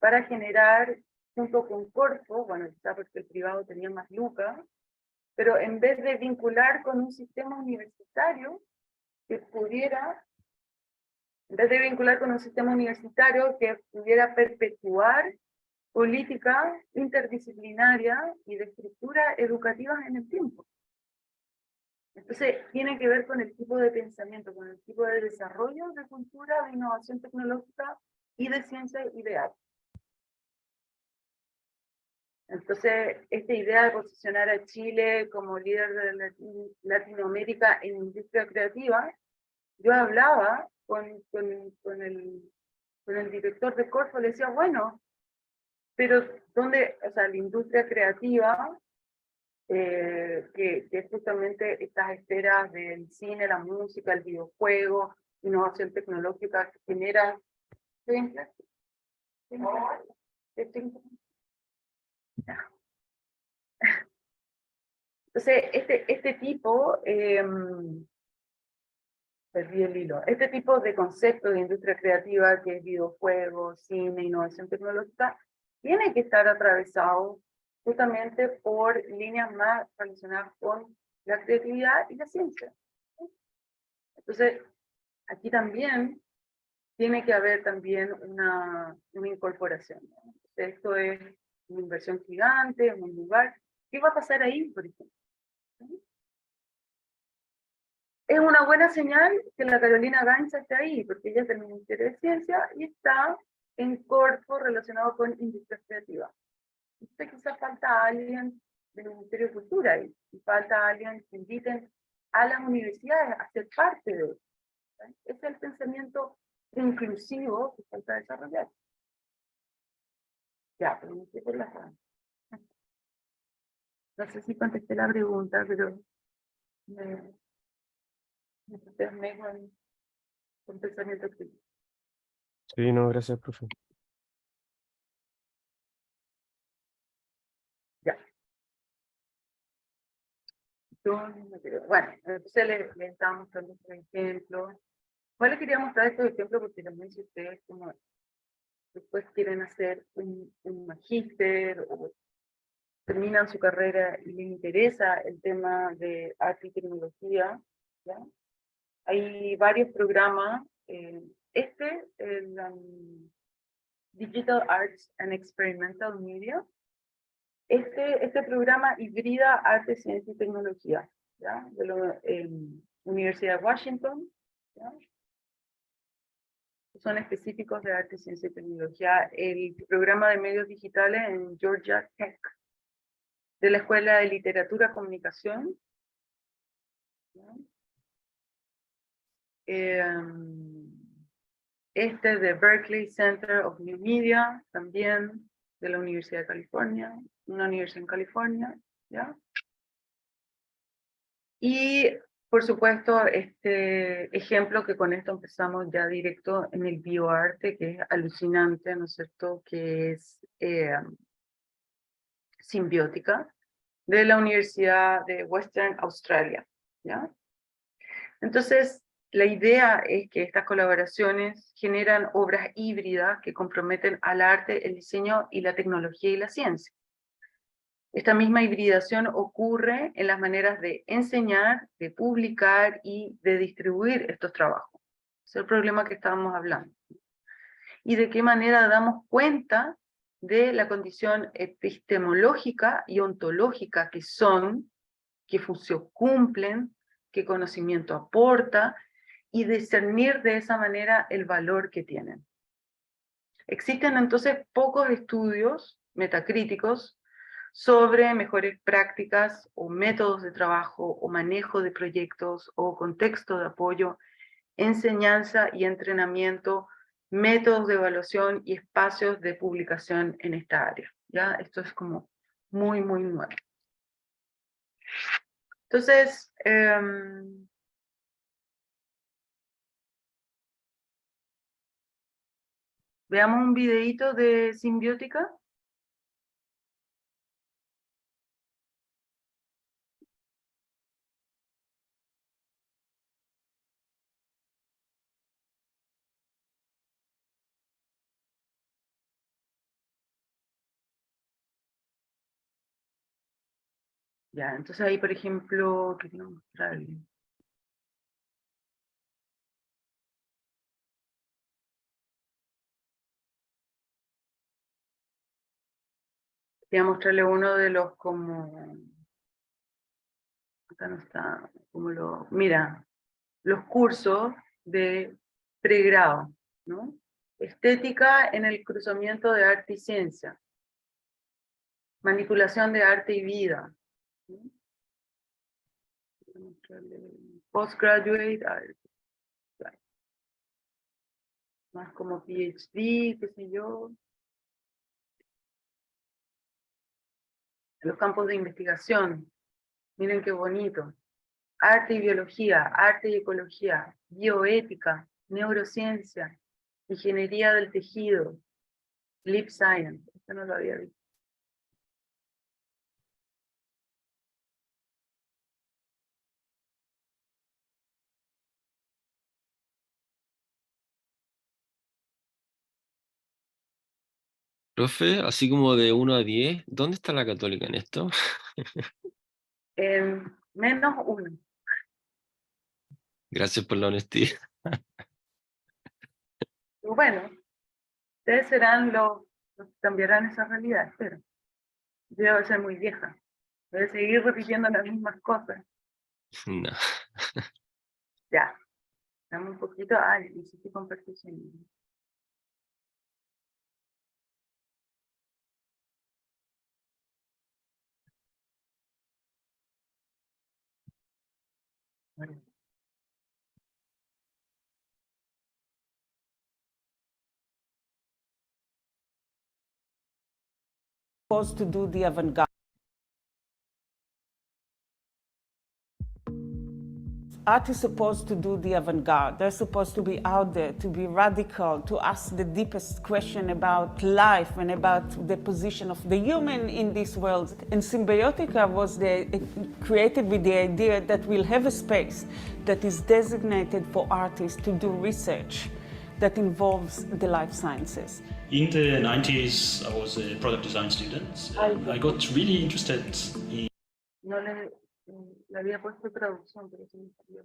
para generar, junto con Corfo, bueno, quizá porque el privado tenía más lucas, pero en vez de vincular con un sistema universitario que pudiera, en vez de vincular con un sistema universitario que pudiera perpetuar política interdisciplinaria y de estructuras educativas en el tiempo. Entonces, tiene que ver con el tipo de pensamiento, con el tipo de desarrollo de cultura, de innovación tecnológica y de ciencia y de arte. Entonces, esta idea de posicionar a Chile como líder de Latinoamérica en industria creativa, yo hablaba con el director de Corfo, le decía, bueno, pero ¿dónde, o sea, la industria creativa, que es justamente estas esferas del cine, la música, el videojuego, innovación tecnológica que genera... Entonces, este tipo, perdí el hilo. Este tipo de concepto de industria creativa, que es videojuegos, cine, innovación tecnológica, tiene que estar atravesado justamente por líneas más relacionadas con la creatividad y la ciencia. Entonces, aquí también tiene que haber también una incorporación, ¿no? Esto es una inversión gigante, en un lugar. ¿Qué va a pasar ahí, por ejemplo? Es una buena señal que la Carolina Gainza esté ahí, porque ella es del Ministerio de Ciencia y está en corpo relacionado con industria creativa. Entonces quizás falta alguien del Ministerio de Cultura ahí, y falta alguien que inviten a las universidades a ser parte de eso. ¿Sí? Ese es el pensamiento inclusivo que falta desarrollar. Ya, pero no sé por la zona. No sé si contesté la pregunta, pero me entusiasmé con pensamiento crítico. Sí, no, gracias, profe. Ya. Bueno, entonces le estaba mostrando estos ejemplos. Igual les quería mostrar estos ejemplos porque también si ustedes como después quieren hacer un magíster o terminan su carrera y les interesa el tema de arte y tecnología, ¿ya? Hay varios programas. El Digital Arts and Experimental Media. Este programa hibrida arte, ciencia y tecnología, ¿ya? De la Universidad de Washington, ¿ya? Son específicos de arte, ciencia y tecnología. El programa de medios digitales en Georgia Tech, de la Escuela de Literatura y Comunicación, ¿ya? Este de Berkeley Center of New Media, también de la Universidad de California, una universidad en California, ¿ya? Y, por supuesto, este ejemplo que con esto empezamos ya directo en el bioarte, que es alucinante, ¿no es cierto?, que es simbiótica, de la Universidad de Western Australia, ¿ya? Entonces, la idea es que estas colaboraciones generan obras híbridas que comprometen al arte, el diseño y la tecnología y la ciencia. Esta misma hibridación ocurre en las maneras de enseñar, de publicar y de distribuir estos trabajos. Ese es el problema que estábamos hablando. Y de qué manera damos cuenta de la condición epistemológica y ontológica que son, qué función cumplen, qué conocimiento aporta, y discernir de esa manera el valor que tienen. Existen entonces pocos estudios metacríticos sobre mejores prácticas o métodos de trabajo o manejo de proyectos o contexto de apoyo, enseñanza y entrenamiento, métodos de evaluación y espacios de publicación en esta área. ¿Ya? Esto es como muy, muy nuevo. Entonces, veamos un videíto de simbiótica. Ya, entonces ahí, por ejemplo, quería mostrarles. Quería mostrarle uno de los como... Acá no está, como lo... Mira, los cursos de pregrado, ¿no? Estética en el cruzamiento de arte y ciencia. Manipulación de arte y vida, ¿no? Postgraduate, más como PhD, qué sé yo. Los campos de investigación, miren qué bonito. Arte y biología, arte y ecología, bioética, neurociencia, ingeniería del tejido, Lip Science. Esto no lo había visto. Profe, así como de 1 a 10, ¿dónde está la Católica en esto? -1. Gracias por la honestidad. Y bueno, ustedes serán los que cambiarán esa realidad, espero. Yo debo ser muy vieja. Voy a seguir repitiendo las mismas cosas. No. Ya, dame un poquito. Ay, hiciste compartición. Bueno. Supposed to do the avant-garde. Art is supposed to do the avant-garde. They're supposed to be out there, to be radical, to ask the deepest question about life and about the position of the human in this world. And Symbiotica was created with the idea that we'll have a space that is designated for artists to do research that involves the life sciences. In the 90s, I was a product design student. I got really interested in... No le había puesto traducción, pero se me salió.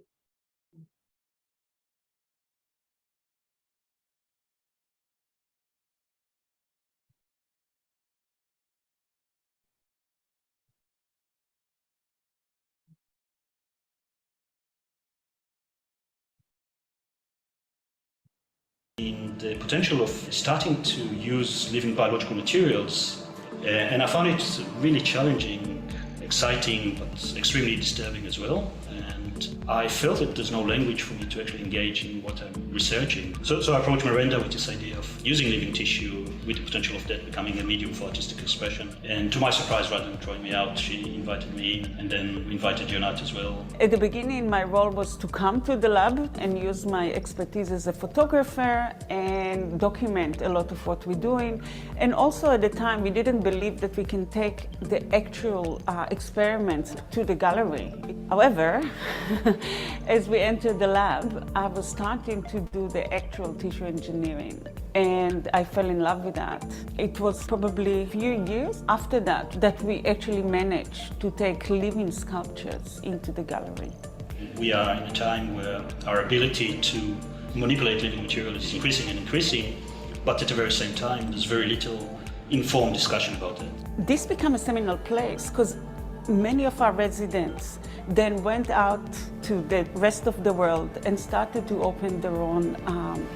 in the potential of starting to use living biological materials, and I found it really challenging, exciting, but extremely disturbing as well. And I felt that there's no language for me to actually engage in what I'm researching. So I approached Miranda with this idea of using living tissue with the potential of that becoming a medium for artistic expression. And to my surprise, rather than throwing me out, she invited me in, and then invited Jonat as well. At the beginning, my role was to come to the lab and use my expertise as a photographer and document a lot of what we're doing. And also at the time, we didn't believe that we can take the actual experiments to the gallery. However, as we entered the lab, I was starting to do the actual tissue engineering. And I fell in love with that. It was probably a few years after that that we actually managed to take living sculptures into the gallery. We are in a time where our ability to manipulate living material is increasing and increasing, but at the very same time, there's very little informed discussion about it. This became a seminal place because many of our residents then went out to the rest of the world and started to open their own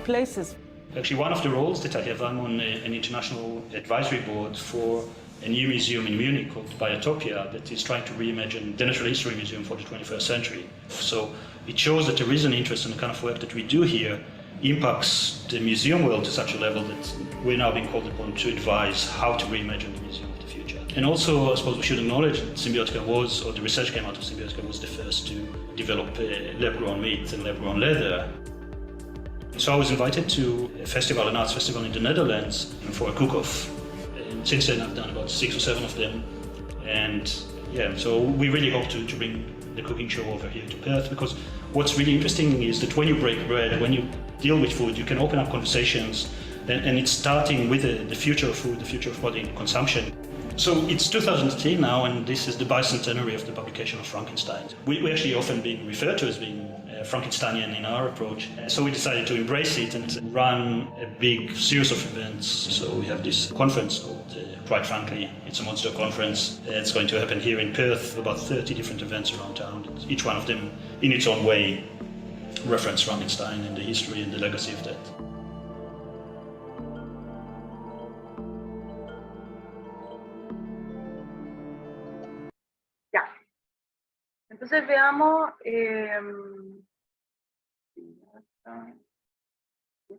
places. Actually, one of the roles that I have, I'm on an international advisory board for a new museum in Munich called Biotopia that is trying to reimagine the Natural History Museum for the 21st century. So it shows that there is an interest in the kind of work that we do here impacts the museum world to such a level that we're now being called upon to advise how to reimagine the museum of the future. And also, I suppose we should acknowledge that Symbiotica was, or the research came out of Symbiotica was the first to develop lab-grown meat and lab-grown leather. So I was invited to a festival, an arts festival in the Netherlands for a cook-off. And since then I've done about 6 or 7 of them. And yeah, so we really hope to bring the cooking show over here to Perth, because what's really interesting is that when you break bread, when you deal with food, you can open up conversations, and it's starting with the future of food, the future of body consumption. So it's 2010 now, and this is the bicentenary of the publication of Frankenstein. We're actually often being referred to as being Frankensteinian in our approach. So we decided to embrace it and run a big series of events. So we have this conference called, quite frankly, it's a monster conference. It's going to happen here in Perth, about 30 different events around town. Each one of them, in its own way, reference Frankenstein and the history and the legacy of that. Ya. Entonces veamos,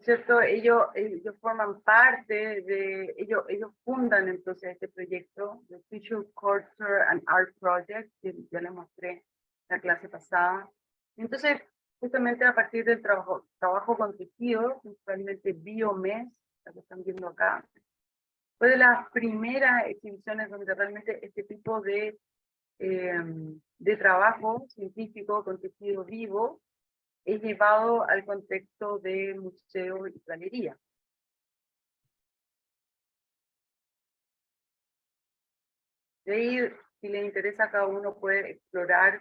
¿cierto? Ellos forman parte de, ellos fundan entonces este proyecto, The Future Culture and Art Project, que ya les mostré la clase pasada. Entonces, justamente a partir del trabajo con tejidos, principalmente Biomes, la que están viendo acá, fue de las primeras exhibiciones donde realmente este tipo de trabajo científico con tejido vivo es llevado al contexto de museo y galería. De ahí, si les interesa, cada uno puede explorar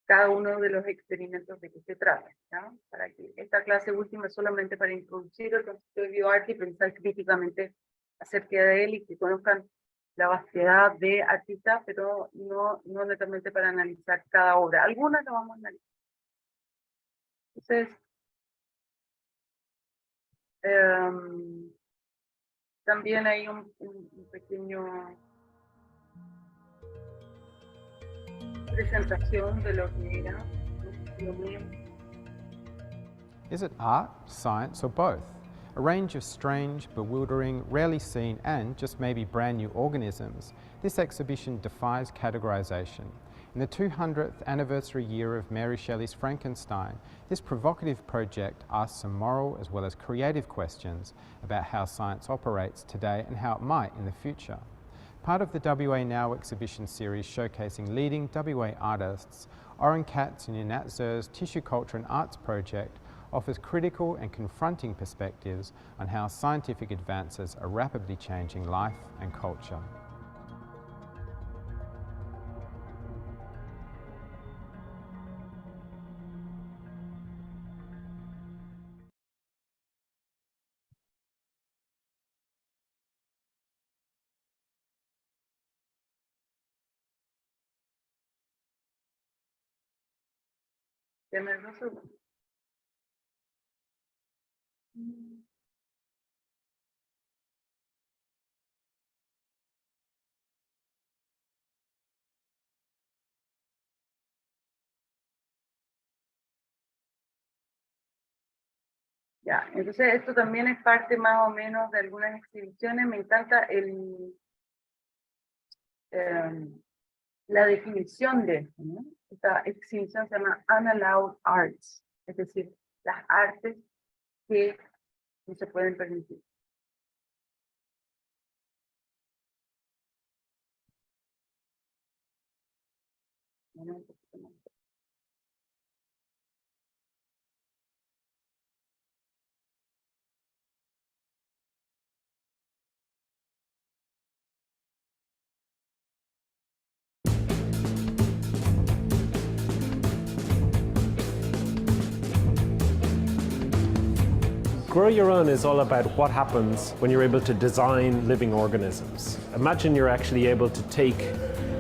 cada uno de los experimentos de que se trata, ¿ya? Para que esta clase última es solamente para introducir el concepto de bioarte y pensar críticamente acerca de él y que conozcan la vastedad de artistas, pero no netamente para analizar cada obra. Algunas las vamos a analizar. Entonces, también hay un pequeño presentación de lo que era. Is it art, science, or both? A range of strange, bewildering, rarely seen and just maybe brand new organisms, this exhibition defies categorization. In the 200th anniversary year of Mary Shelley's Frankenstein, this provocative project asks some moral as well as creative questions about how science operates today and how it might in the future. Part of the WA Now exhibition series showcasing leading WA artists, Oren Katz and Nat Zer's Tissue Culture and Arts project offers critical and confronting perspectives on how scientific advances are rapidly changing life and culture. Deme 2 segundos. Ya, entonces esto también es parte más o menos de algunas exhibiciones. Me encanta la definición de esto, ¿no? Esta exhibición se llama Unallowed Arts, es decir, las artes que no se pueden permitir. Grow Your Own is all about what happens when you're able to design living organisms. Imagine you're actually able to take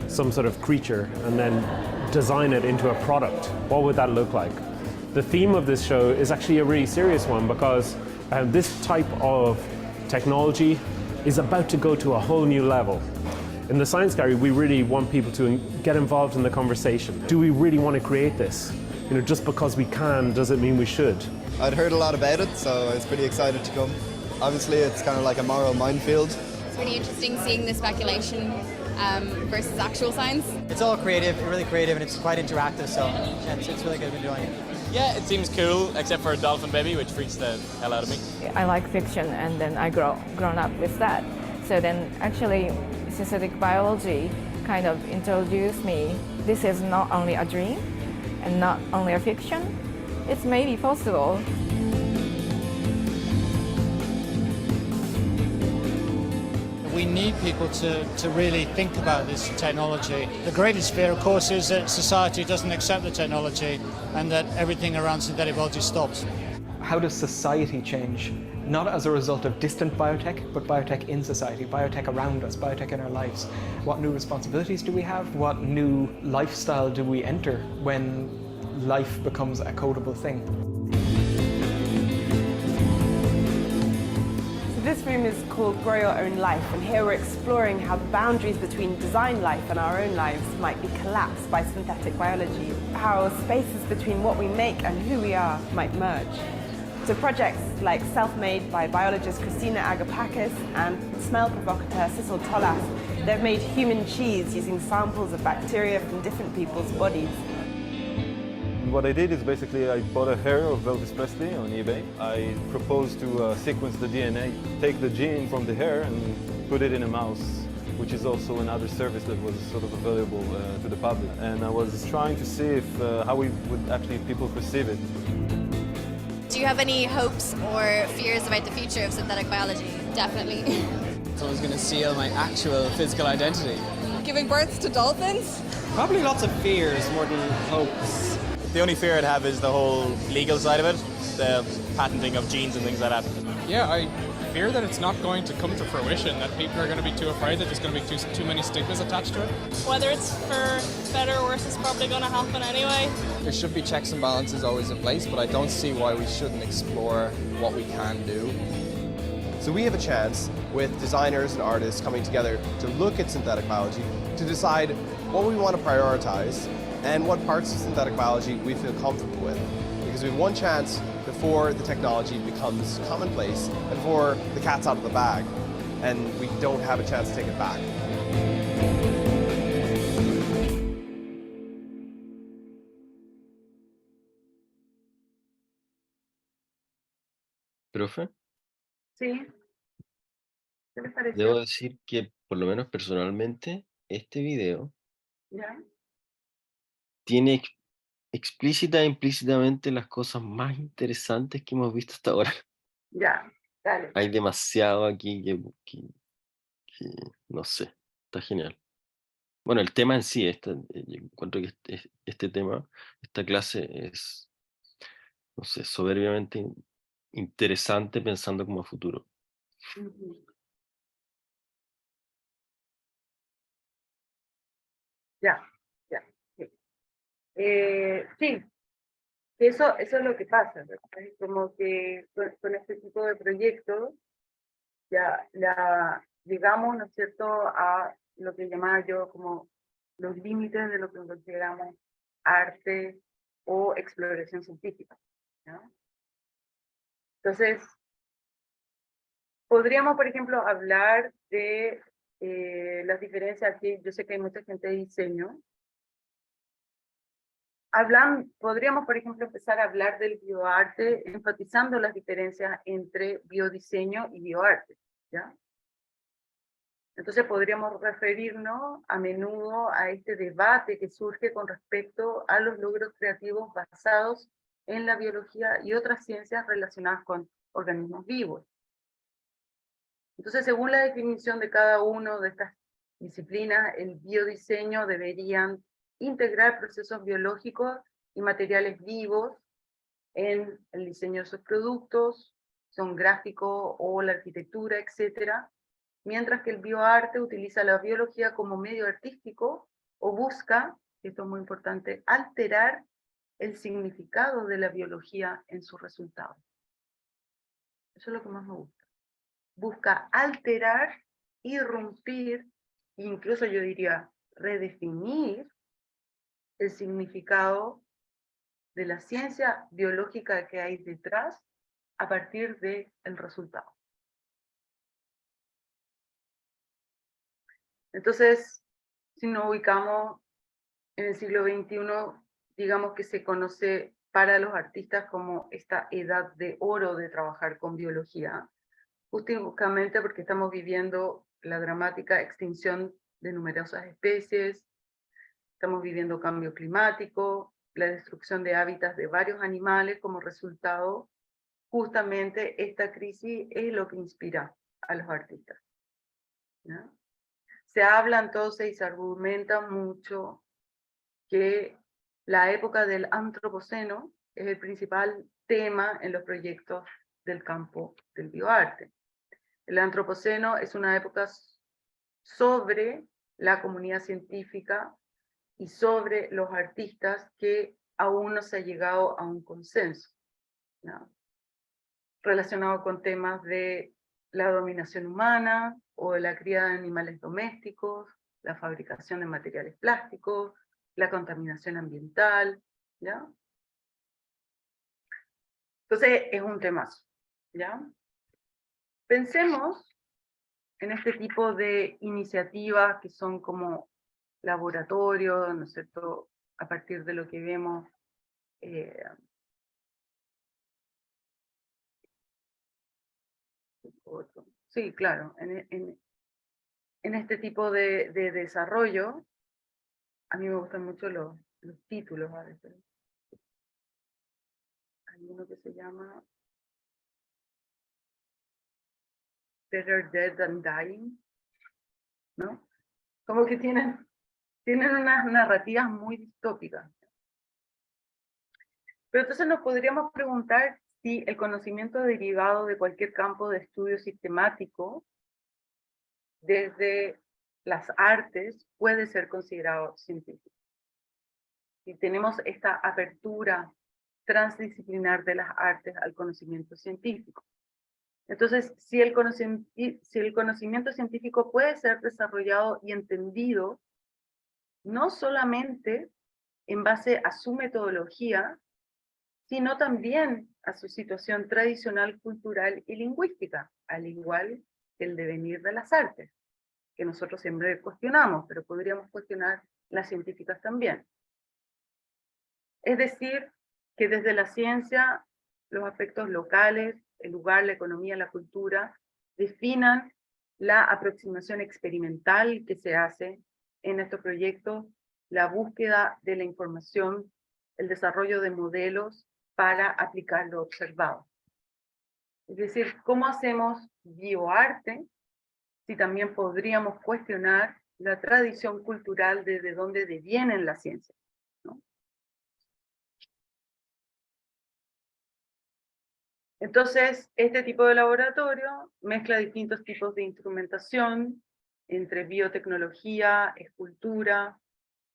some sort of creature and then design it into a product. What would that look like? The theme of this show is actually a really serious one because this type of technology is about to go to a whole new level. In the Science Gallery, we really want people to get involved in the conversation. Do we really want to create this? You know, just because we can doesn't mean we should. I'd heard a lot about it, so I was pretty excited to come. Obviously, it's kind of like a moral minefield. It's really interesting seeing the speculation versus actual science. It's all creative, really creative, and it's quite interactive, so yeah, it's really good. I've been enjoying it. Yeah, it seems cool, except for Dolphin Baby, which freaks the hell out of me. I like fiction, and then I grown up with that. So then actually, synthetic biology kind of introduced me. This is not only a dream, and not only a fiction. It's maybe possible. We need people to really think about this technology. The greatest fear, of course, is that society doesn't accept the technology and that everything around synthetic biology stops. How does society change? Not as a result of distant biotech, but biotech in society, biotech around us, biotech in our lives. What new responsibilities do we have? What new lifestyle do we enter when life becomes a codable thing? So this room is called Grow Your Own Life, and here we're exploring how the boundaries between design life and our own lives might be collapsed by synthetic biology, how spaces between what we make and who we are might merge. So projects like Self-Made by biologist Christina Agapakis and smell provocateur Cecil Tollas, they've made human cheese using samples of bacteria from different people's bodies. What I did is basically I bought a hair of Elvis Presley on eBay. I proposed to sequence the DNA, take the gene from the hair and put it in a mouse, which is also another service that was sort of available to the public. And I was trying to see if how we would actually people perceive it. Do you have any hopes or fears about the future of synthetic biology? Definitely. Someone's going to steal my actual physical identity. Giving birth to dolphins? Probably lots of fears more than hopes. The only fear I'd have is the whole legal side of it, the patenting of genes and things like that. Yeah, I fear that it's not going to come to fruition, that people are going to be too afraid, that there's going to be too many stigmas attached to it. Whether it's for better or worse, it's probably going to happen anyway. There should be checks and balances always in place, but I don't see why we shouldn't explore what we can do. So we have a chance with designers and artists coming together to look at synthetic biology, to decide what we want to prioritize and what parts of synthetic biology we feel comfortable with. Because we have one chance before the technology becomes commonplace and before the cat's out of the bag, and we don't have a chance to take it back. Profe, Sí. ¿Qué les pareció? debo decir que por lo menos personalmente este video ¿Ya? tiene explícita e implícitamente las cosas más interesantes que hemos visto hasta ahora. Ya, dale. Hay demasiado aquí que no sé, está genial. Bueno, el tema en sí, yo encuentro que este tema, esta clase es, no sé, soberbiamente interesante pensando como a futuro. Ujú. Ya, ya. Sí. Sí, eso es lo que pasa, ¿verdad? Como que con este tipo de proyectos ya llegamos, ¿no es cierto?, a lo que llamaba yo como los límites de lo que consideramos arte o exploración científica, ¿no? Entonces, podríamos, por ejemplo, hablar de las diferencias aquí. Yo sé que hay mucha gente de diseño. Podríamos, por ejemplo, empezar a hablar del bioarte, enfatizando las diferencias entre biodiseño y bioarte, ¿ya? Entonces podríamos referirnos a menudo a este debate que surge con respecto a los logros creativos basados en la biología y otras ciencias relacionadas con organismos vivos. Entonces, según la definición de cada una de estas disciplinas, el biodiseño deberían integrar procesos biológicos y materiales vivos en el diseño de sus productos, son gráficos o la arquitectura, etcétera, mientras que el bioarte utiliza la biología como medio artístico o busca, esto es muy importante, alterar el significado de la biología en su resultado. Eso es lo que más me gusta. Busca alterar, irrumpir, incluso yo diría redefinir el significado de la ciencia biológica que hay detrás a partir del resultado. Entonces, si nos ubicamos en el siglo XXI, digamos que se conoce para los artistas como esta edad de oro de trabajar con biología, justamente porque estamos viviendo la dramática extinción de numerosas especies, estamos viviendo cambio climático, la destrucción de hábitats de varios animales como resultado. Justamente esta crisis es lo que inspira a los artistas, ¿no? Se habla entonces y se argumenta mucho que la época del antropoceno es el principal tema en los proyectos del campo del bioarte. El antropoceno es una época sobre la comunidad científica y sobre los artistas que aún no se ha llegado a un consenso, ¿no?, relacionado con temas de la dominación humana o de la cría de animales domésticos, la fabricación de materiales plásticos, la contaminación ambiental, ¿ya? Entonces es un temazo, ¿ya? Pensemos en este tipo de iniciativas que son como laboratorios, ¿no es cierto?, a partir de lo que vemos sí, claro, en este tipo de desarrollo, a mí me gustan mucho los títulos a veces. Hay uno que se llama Better Dead Than Dying, ¿no? Como que tienen unas narrativas muy distópicas. Pero entonces nos podríamos preguntar si el conocimiento derivado de cualquier campo de estudio sistemático, desde las artes, puede ser considerado científico. Si tenemos esta apertura transdisciplinar de las artes al conocimiento científico. Entonces, si el conocimiento científico puede ser desarrollado y entendido, no solamente en base a su metodología, sino también a su situación tradicional, cultural y lingüística, al igual que el devenir de las artes, que nosotros siempre cuestionamos, pero podríamos cuestionar las científicas también. Es decir, que desde la ciencia, los aspectos locales, el lugar, la economía, la cultura, definan la aproximación experimental que se hace en estos proyectos, la búsqueda de la información, el desarrollo de modelos para aplicar lo observado. Es decir, ¿cómo hacemos bioarte si también podríamos cuestionar la tradición cultural desde donde devienen las ciencias, ¿no? Entonces, este tipo de laboratorio mezcla distintos tipos de instrumentación entre biotecnología, escultura,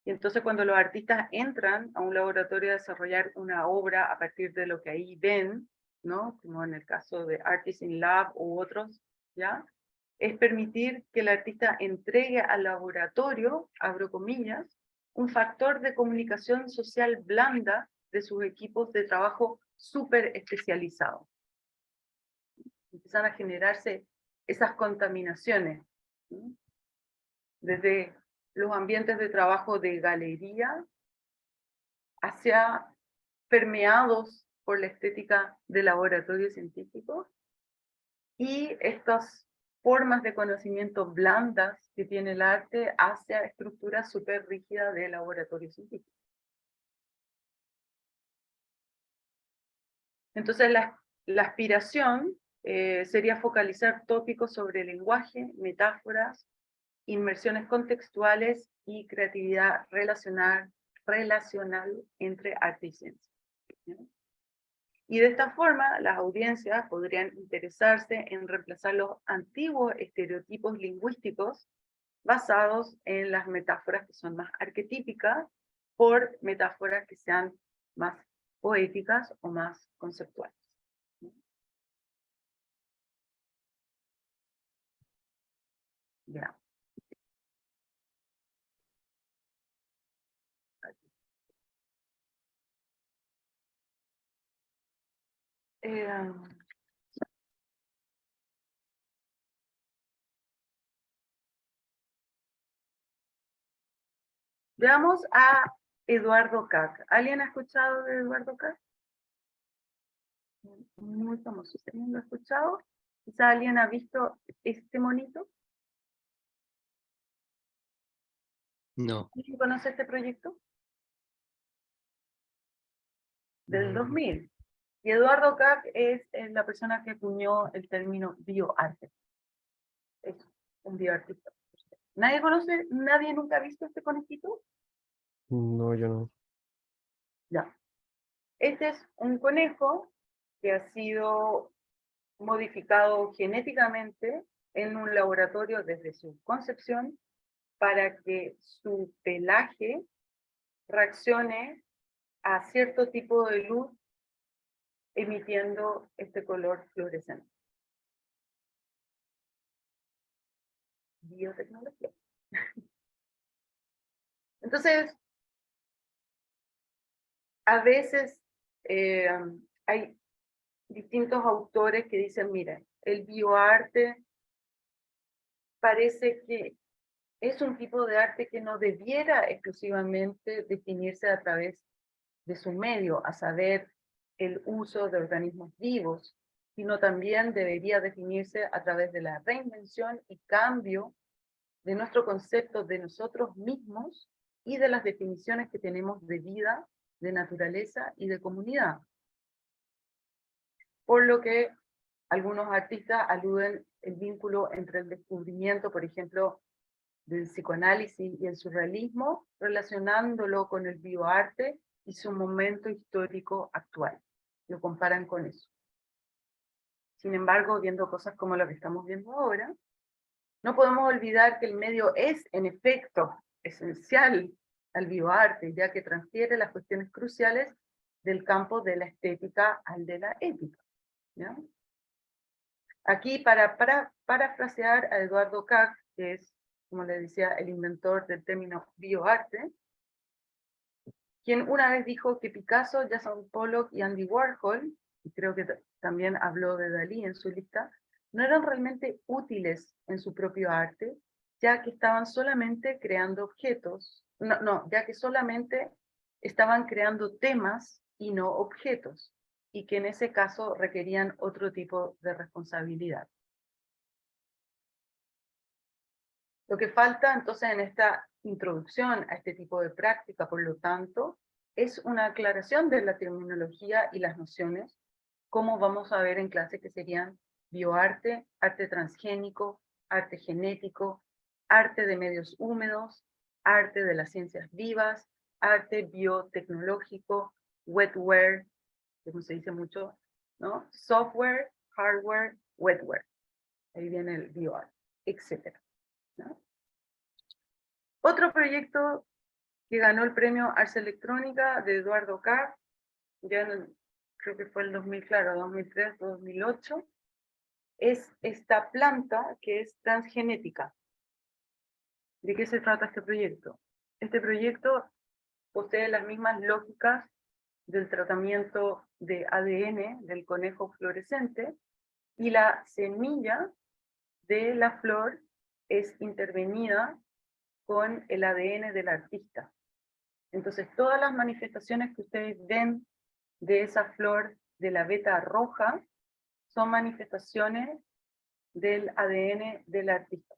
y entonces cuando los artistas entran a un laboratorio a desarrollar una obra a partir de lo que ahí ven, ¿no? Como en el caso de Artists in Lab u otros, ¿ya? Es permitir que el artista entregue al laboratorio, abro comillas, un factor de comunicación social blanda de sus equipos de trabajo súper especializados. Empiezan a generarse esas contaminaciones, ¿sí? Desde los ambientes de trabajo de galería hacia permeados por la estética de laboratorio científico y estas formas de conocimiento blandas que tiene el arte hacia estructuras súper rígidas de laboratorio científico. Entonces la aspiración sería focalizar tópicos sobre lenguaje, metáforas, inmersiones contextuales y creatividad relacional entre arte y ciencia. ¿Sí? Y de esta forma, las audiencias podrían interesarse en reemplazar los antiguos estereotipos lingüísticos basados en las metáforas que son más arquetípicas por metáforas que sean más poéticas o más conceptuales. Ya. Veamos a Eduardo Kac. ¿Alguien ha escuchado de Eduardo Kac? Muy famoso. ¿Alguien lo ha escuchado? ¿Quizá alguien ha visto este monito? No. ¿Quién conoce este proyecto? Del 2000. Y Eduardo Kac es la persona que acuñó el término bioarte. Es un bioartista. ¿Nadie conoce? ¿Nadie nunca ha visto este conejito? No, yo no. Ya. Este es un conejo que ha sido modificado genéticamente en un laboratorio desde su concepción para que su pelaje reaccione a cierto tipo de luz emitiendo este color fluorescente. Biotecnología. Entonces, a veces hay distintos autores que dicen, miren, el bioarte parece que es un tipo de arte que no debiera exclusivamente definirse a través de su medio, a saber, el uso de organismos vivos, sino también debería definirse a través de la reinvención y cambio de nuestro concepto de nosotros mismos y de las definiciones que tenemos de vida, de naturaleza y de comunidad. Por lo que algunos artistas aluden el vínculo entre el descubrimiento, por ejemplo, del psicoanálisis y el surrealismo, relacionándolo con el bioarte y su momento histórico actual. Lo comparan con eso. Sin embargo, viendo cosas como lo que estamos viendo ahora, no podemos olvidar que el medio es, en efecto, esencial al bioarte, ya que transfiere las cuestiones cruciales del campo de la estética al de la ética, ¿ya? Aquí, para parafrasear a Eduardo Kac, que es, como le decía, el inventor del término bioarte, quien una vez dijo que Picasso, Jackson Pollock y Andy Warhol, y creo que también habló de Dalí en su lista, no eran realmente útiles en su propio arte, ya que estaban solamente creando objetos, ya que solamente estaban creando temas y no objetos, y que en ese caso requerían otro tipo de responsabilidad. Lo que falta entonces en esta introducción a este tipo de práctica, por lo tanto, es una aclaración de la terminología y las nociones, como vamos a ver en clase, que serían bioarte, arte transgénico, arte genético, arte de medios húmedos, arte de las ciencias vivas, arte biotecnológico, wetware, como se dice mucho, ¿no? Software, hardware, wetware. Ahí viene el bioarte, etc. ¿no? Otro proyecto que ganó el premio Ars Electrónica de Eduardo Kac, ya creo que fue el 2003, 2008, es esta planta que es transgenética. ¿De qué se trata este proyecto? Este proyecto posee las mismas lógicas del tratamiento de ADN del conejo fluorescente, y la semilla de la flor es intervenida con el ADN del artista. Entonces, todas las manifestaciones que ustedes ven de esa flor de la veta roja son manifestaciones del ADN del artista.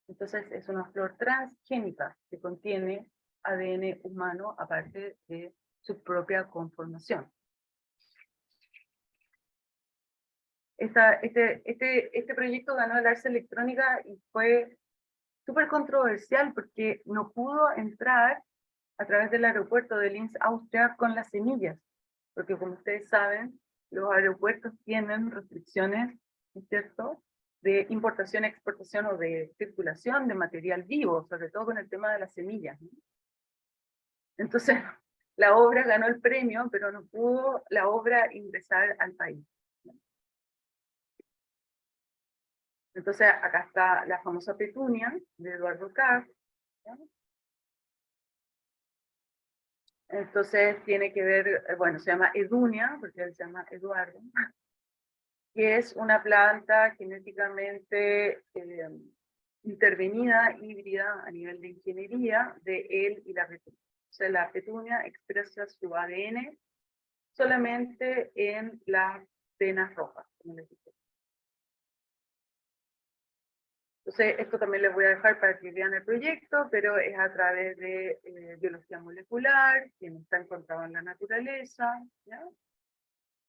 Entonces, es una flor transgénica que contiene ADN humano aparte de su propia conformación. Este proyecto ganó el Ars Electrónica y fue súper controversial porque no pudo entrar a través del aeropuerto de Linz, Austria, con las semillas, porque como ustedes saben, los aeropuertos tienen restricciones, ¿no es cierto?, de importación, exportación o de circulación de material vivo, sobre todo con el tema de las semillas, ¿no? Entonces, la obra ganó el premio, pero no pudo la obra ingresar al país. Entonces, acá está la famosa petunia de Eduardo Kac. Entonces, tiene que ver, bueno, se llama Edunia, porque él se llama Eduardo, que es una planta genéticamente intervenida, híbrida a nivel de ingeniería de él y la petunia. O sea, la petunia expresa su ADN solamente en las venas rojas, como les dije. Entonces, esto también les voy a dejar para que vean el proyecto, pero es a través de biología molecular, que no está encontrado en la naturaleza, ¿ya?,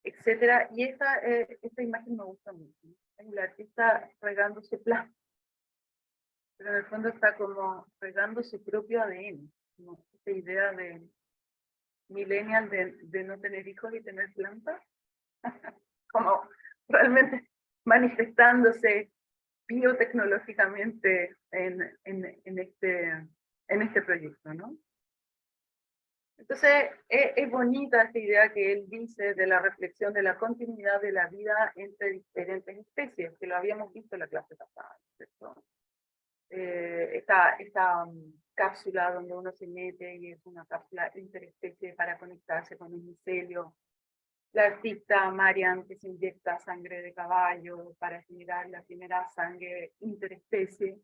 etcétera. Y esta imagen me gusta mucho, ¿no? El artista regando su planta, pero en el fondo está como regando su propio ADN, como esta idea de millennial de no tener hijos y tener plantas, como realmente manifestándose biotecnológicamente en este proyecto, ¿no? Entonces, es bonita esta idea que él dice de la reflexión de la continuidad de la vida entre diferentes especies, que lo habíamos visto en la clase pasada, ¿cierto? Esta cápsula donde uno se mete y es una cápsula interespecie para conectarse con un micelio. La artista Marian, que se inyecta sangre de caballo para generar la primera sangre interespecie,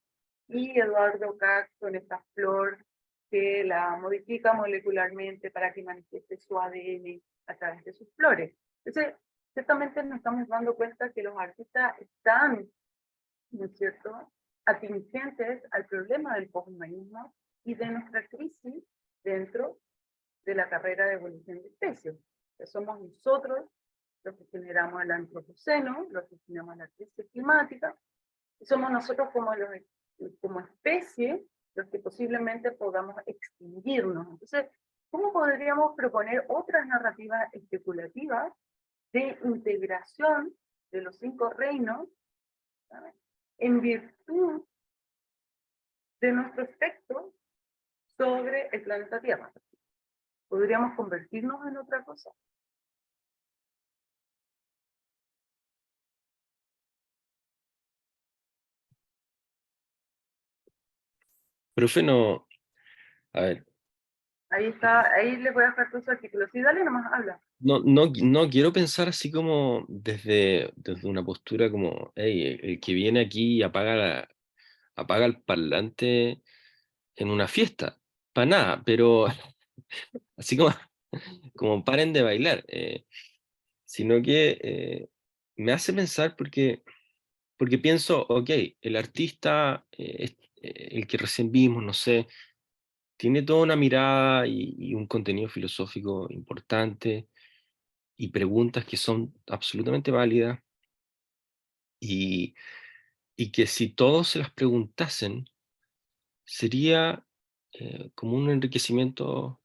y Eduardo Kac con esta flor que la modifica molecularmente para que manifieste su ADN a través de sus flores. Entonces, ciertamente nos estamos dando cuenta que los artistas están, ¿no es cierto?, atingentes al problema del poshumanismo y de nuestra crisis dentro de la carrera de evolución de especies. Somos nosotros los que generamos el antropoceno, los que generamos la crisis climática, y somos nosotros como especie los que posiblemente podamos extinguirnos. Entonces, ¿cómo podríamos proponer otras narrativas especulativas de integración de los 5 reinos, ¿sabes?, en virtud de nuestro efecto sobre el planeta Tierra? ¿Podríamos convertirnos en otra cosa? Profe, no, a ver, Ahí está, ahí les voy a dejar todo su artículo. Sí, dale nomás, habla. no quiero pensar así como desde una postura como, hey, el que viene aquí y apaga el parlante en una fiesta, para nada, pero así como paren de bailar, sino que me hace pensar porque pienso, ok, el artista, el que recién vimos, no sé, tiene toda una mirada y un contenido filosófico importante y preguntas que son absolutamente válidas y, y que si todos se las preguntasen, sería como un enriquecimiento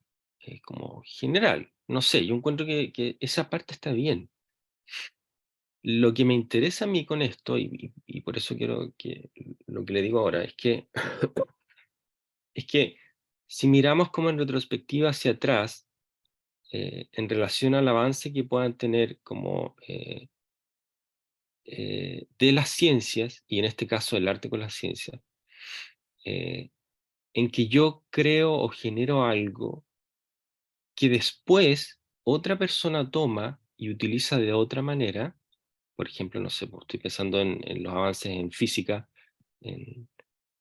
como general. No sé, yo encuentro que esa parte está bien. Lo que me interesa a mí con esto, y por eso quiero que lo que le digo ahora, es que si miramos como en retrospectiva hacia atrás, en relación al avance que puedan tener como de las ciencias, y en este caso el arte con las ciencias, en que yo creo o genero algo que después otra persona toma y utiliza de otra manera. Por ejemplo, no sé, pues, estoy pensando en los avances en física,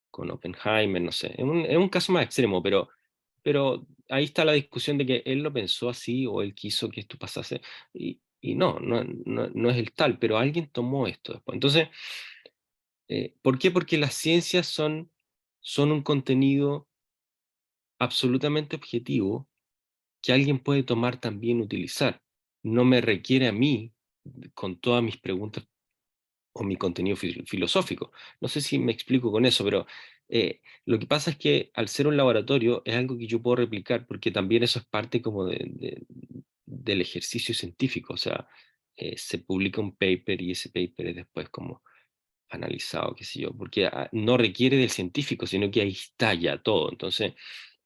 con Oppenheimer, no sé, es un caso más extremo, pero ahí está la discusión de que él lo pensó así o él quiso que esto pasase, y no es el tal, pero alguien tomó esto después. Entonces, ¿por qué? Porque las ciencias son un contenido absolutamente objetivo que alguien puede tomar también, utilizar. No me requiere a mí, con todas mis preguntas o mi contenido filosófico. No sé si me explico con eso, pero lo que pasa es que al ser un laboratorio es algo que yo puedo replicar, porque también eso es parte como del ejercicio científico. O sea, se publica un paper y ese paper es después como analizado, qué sé yo, porque no requiere del científico, sino que ahí está ya todo. Entonces,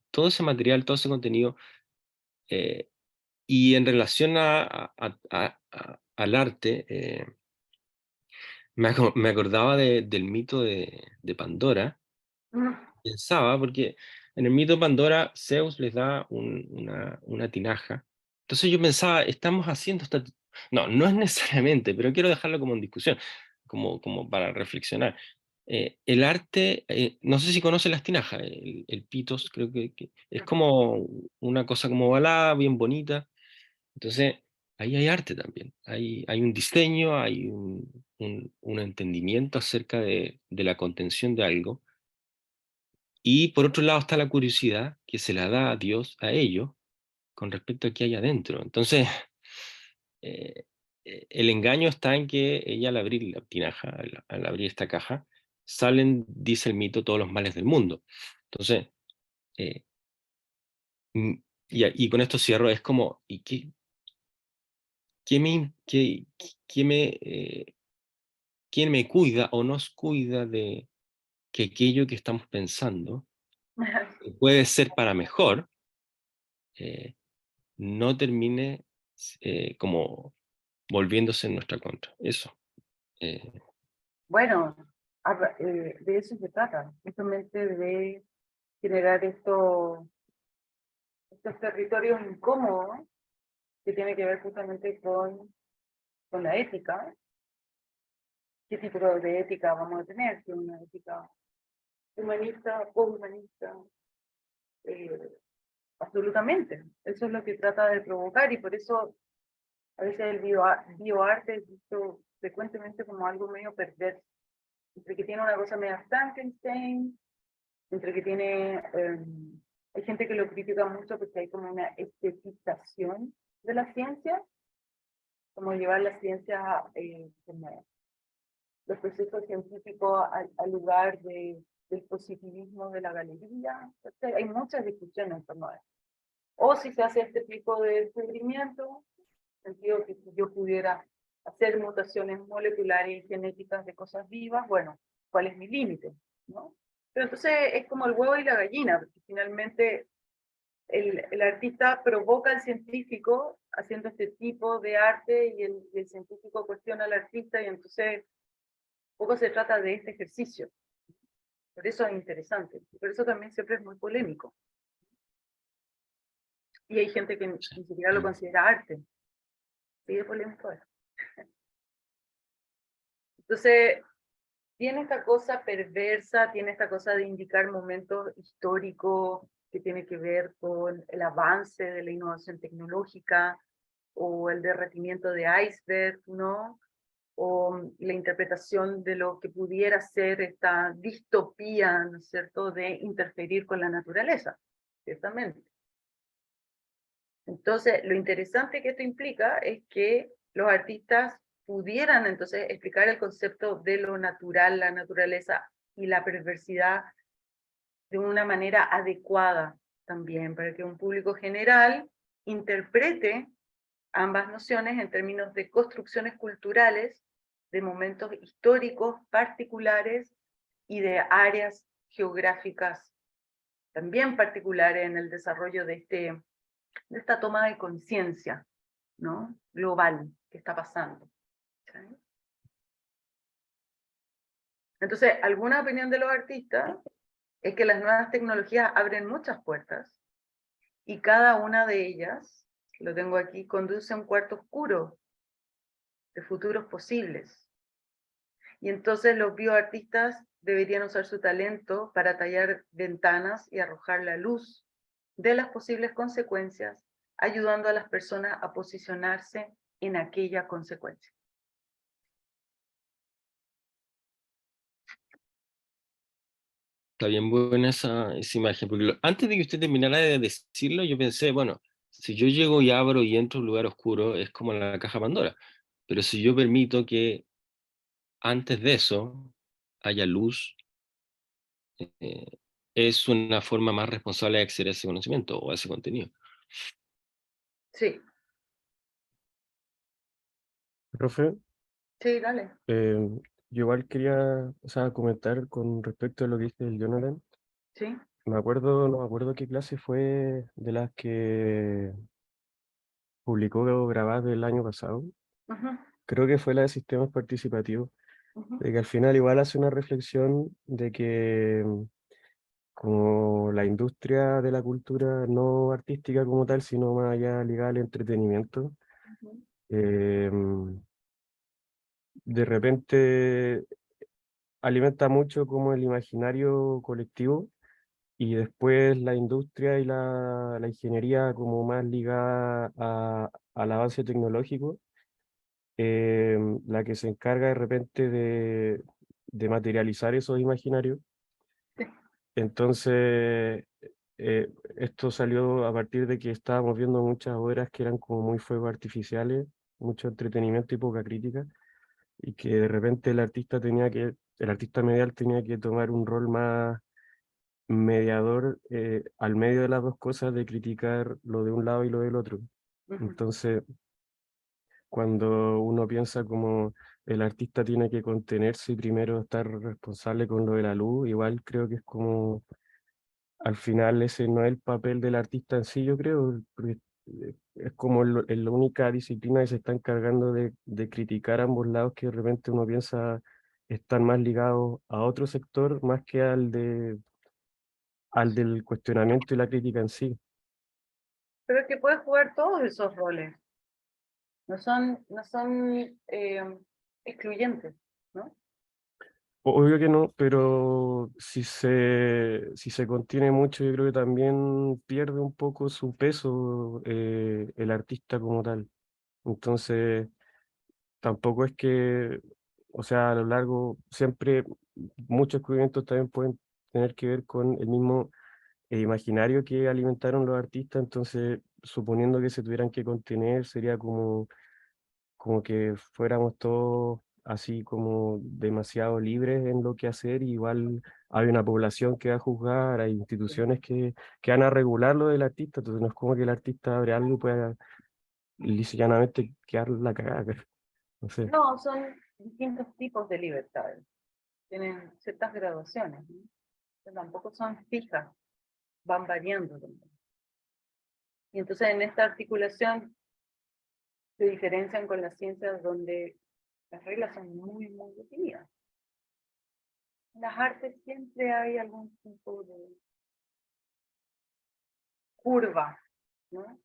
todo ese material, todo ese contenido, y en relación al arte, me acordaba del mito de Pandora. Pensaba, porque en el mito de Pandora, Zeus les da una tinaja. Entonces yo pensaba, estamos haciendo esta... No, no es necesariamente, pero quiero dejarlo como en discusión, como para reflexionar. El arte, no sé si conoce las tinajas, el pitos, creo que es como una cosa como ovalada, bien bonita. Entonces, ahí hay arte también. Hay un diseño, hay un entendimiento acerca de la contención de algo. Y por otro lado está la curiosidad que se la da a Dios a ellos con respecto a qué hay adentro. Entonces, eh, el engaño está en que ella al abrir la tinaja, al abrir esta caja, salen, dice el mito, todos los males del mundo. Entonces, eh, y con esto cierro, es como, ¿y quién me cuida o nos cuida de que aquello que estamos pensando, que puede ser para mejor, no termine como volviéndose en nuestra contra? Eso. Bueno, de eso se trata, justamente de generar estos territorios incómodos que tiene que ver justamente con la ética. ¿Qué tipo de ética vamos a tener? Si una ética humanista, poshumanista, absolutamente. Eso es lo que trata de provocar, y por eso a veces el bioarte es visto frecuentemente como algo medio perverso, entre que tiene una cosa media Frankenstein, entre que tiene, hay gente que lo critica mucho porque hay como una estetización de la ciencia, como llevar la ciencia, como los procesos científicos al lugar del positivismo de la galería. Entonces, hay muchas discusiones en torno a eso. O si se hace este tipo de descubrimiento, en el sentido que si yo pudiera hacer mutaciones moleculares y genéticas de cosas vivas, bueno, ¿cuál es mi límite? ¿No? Pero entonces es como el huevo y la gallina, porque finalmente el artista provoca al científico haciendo este tipo de arte y el científico cuestiona al artista y entonces poco se trata de este ejercicio. Por eso es interesante, por eso también siempre es muy polémico. Y hay gente que ni siquiera lo considera arte. Sigue polémico eso. Entonces, tiene esta cosa perversa, tiene esta cosa de indicar momentos históricos que tiene que ver con el avance de la innovación tecnológica o el derretimiento de iceberg, ¿no? O la interpretación de lo que pudiera ser esta distopía, ¿no es cierto?, de interferir con la naturaleza, ciertamente. Entonces, lo interesante que esto implica es que los artistas pudieran entonces explicar el concepto de lo natural, la naturaleza y la perversidad de una manera adecuada también, para que un público general interprete ambas nociones en términos de construcciones culturales, de momentos históricos particulares y de áreas geográficas también particulares en el desarrollo de esta toma de conciencia, ¿no?, global que está pasando. ¿Sí? Entonces, alguna opinión de los artistas es que las nuevas tecnologías abren muchas puertas y cada una de ellas, lo tengo aquí, conduce a un cuarto oscuro de futuros posibles. Y entonces los bioartistas deberían usar su talento para tallar ventanas y arrojar la luz de las posibles consecuencias, ayudando a las personas a posicionarse en aquella consecuencia. Está bien buena esa imagen, porque antes de que usted terminara de decirlo, yo pensé, bueno, si yo llego y abro y entro a un lugar oscuro, es como la caja Pandora. Pero si yo permito que antes de eso haya luz, es una forma más responsable de acceder a ese conocimiento o a ese contenido. Sí. Profe, Sí, dale. yo igual quería, o sea, comentar con respecto a lo que dice el Jonathan. Sí. No me acuerdo qué clase fue de las que publicó grabada el año pasado. Ujú, Creo que fue la de sistemas participativos, ujú. de que al final igual hace una reflexión de que como la industria de la cultura no artística como tal, sino más allá ligada al entretenimiento, Ujú. de repente alimenta mucho como el imaginario colectivo y después la industria y la ingeniería como más ligada al avance tecnológico, la que se encarga de repente de materializar esos imaginarios. Entonces, esto salió a partir de que estábamos viendo muchas obras que eran como muy fuegos artificiales, mucho entretenimiento y poca crítica, y que de repente el artista medial tenía que tomar un rol más mediador al medio de las dos cosas, de criticar lo de un lado y lo del otro. Ujú. Entonces, cuando uno piensa como el artista tiene que contenerse y primero estar responsable con lo de la luz, igual creo que es como, al final ese no es el papel del artista en sí, yo creo, porque es como la única disciplina que se está encargando de criticar ambos lados, que de repente uno piensa están más ligados a otro sector más que al del cuestionamiento y la crítica en sí. Pero es que puedes jugar todos esos roles. No son excluyentes, ¿no? Obvio que no, pero si se contiene mucho, yo creo que también pierde un poco su peso el artista como tal. Entonces, tampoco es que, o sea, a lo largo, siempre muchos descubrimientos también pueden tener que ver con el mismo imaginario que alimentaron los artistas, entonces, suponiendo que se tuvieran que contener, sería como que fuéramos todos así como demasiado libres en lo que hacer, y igual hay una población que va a juzgar, hay instituciones que van a regular lo del artista, entonces no es como que el artista abre algo y pueda lisa y llanamente quedar la cagada, no sé. No, son distintos tipos de libertades. Tienen ciertas graduaciones, ¿no? Pero tampoco son fijas, van variando también. Y entonces en esta articulación se diferencian con las ciencias donde las reglas son muy, muy definidas. En las artes siempre hay algún tipo de curva, ¿no?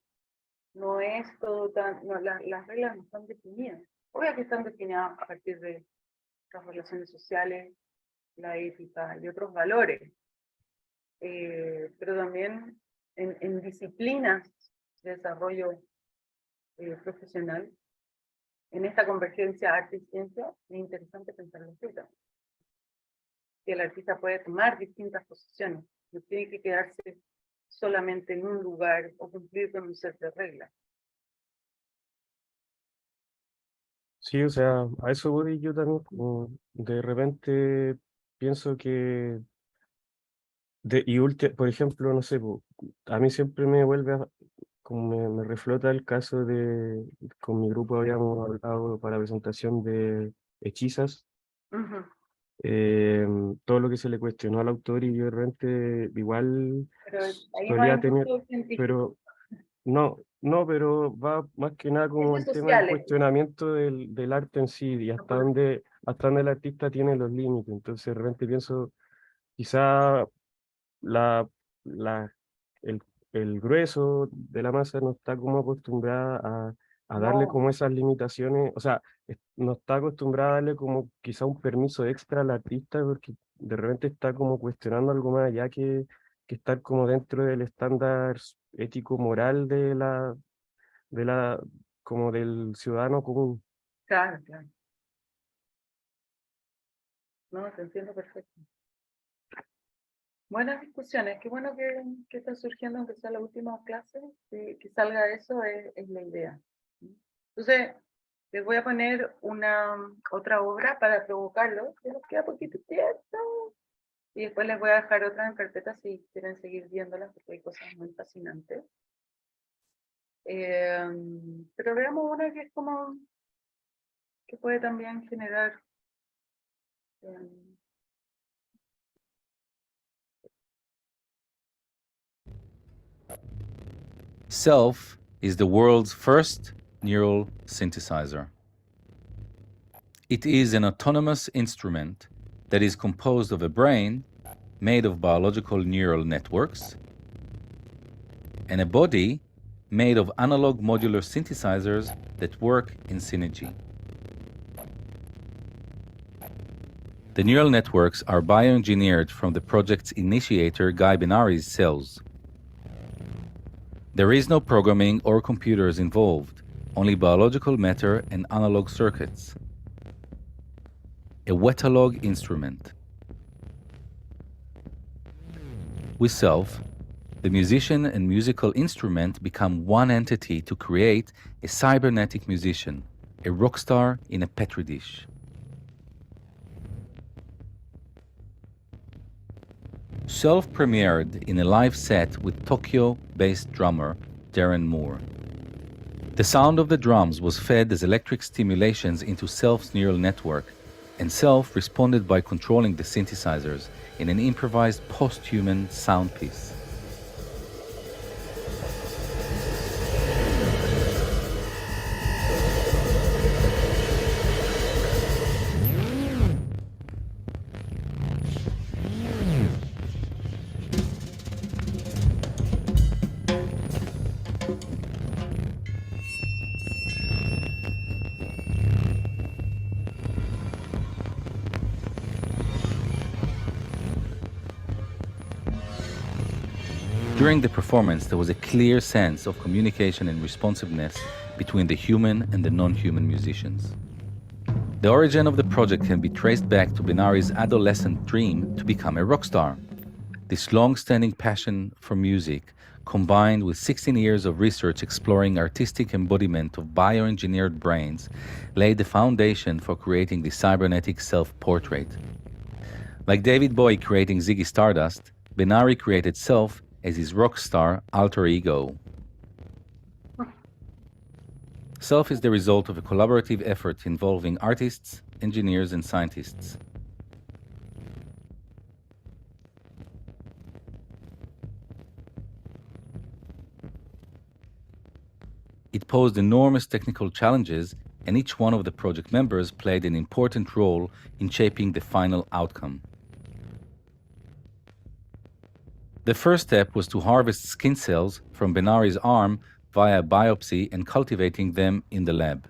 No es todo tan... No, las reglas no están definidas. Obvio que están definidas a partir de las relaciones sociales, la ética y otros valores. Pero también en disciplinas de desarrollo profesional, en esta convergencia arte y ciencia, es interesante pensar en eso. Que el artista puede tomar distintas posiciones, no tiene que quedarse solamente en un lugar o cumplir con un set de reglas. Sí, o sea, a eso voy yo también, como de repente pienso que, por ejemplo, no sé, a mí siempre me vuelve como me reflota el caso de, con mi grupo habíamos hablado para presentación de Hechizas, todo lo que se le cuestionó al autor, y yo de repente igual Pero ahí no solía hay tener, mucho científico. pero no, pero va más que nada como el Ciencias tema del sociales. cuestionamiento del arte en sí, y hasta dónde el artista tiene los límites. Entonces de repente pienso, quizá la, el, el grueso de la masa no está como acostumbrada a darle No. como esas limitaciones, o sea, no está acostumbrada a darle como quizá un permiso extra al artista, porque de repente está como cuestionando algo más allá que estar como dentro del estándar ético moral como del ciudadano común. Claro, claro. No, te entiendo perfecto. Buenas discusiones, qué bueno que está surgiendo, aunque sea la última clase, que salga eso es la idea. Entonces, les voy a poner otra obra para provocarlo, que nos queda poquito tiempo, y después les voy a dejar otra en carpeta si quieren seguir viéndolas, porque hay cosas muy fascinantes. Pero veamos una que es como, que puede también generar... Self is the world's first neural synthesizer. It is an autonomous instrument that is composed of a brain made of biological neural networks and a body made of analog modular synthesizers that work in synergy. The neural networks are bioengineered from the project's initiator Guy Benari's cells. There is no programming or computers involved, only biological matter and analog circuits. A Wetalog instrument. With Self, the musician and musical instrument become one entity to create a cybernetic musician, a rock star in a petri dish. Self premiered in a live set with Tokyo-based drummer Darren Moore. The sound of the drums was fed as electric stimulations into Self's neural network, and Self responded by controlling the synthesizers in an improvised post-human sound piece. During the performance, there was a clear sense of communication and responsiveness between the human and the non-human musicians. The origin of the project can be traced back to Benari's adolescent dream to become a rock star. This long-standing passion for music combined with 16 years of research exploring artistic embodiment of bioengineered brains, laid the foundation for creating the cybernetic self-portrait. Like David Bowie creating Ziggy Stardust, Ben-Ari created Self as his rock star alter ego. Self is the result of a collaborative effort involving artists, engineers, and scientists. It posed enormous technical challenges, and each one of the project members played an important role in shaping the final outcome. The first step was to harvest skin cells from Ben-Ari's arm via biopsy and cultivating them in the lab.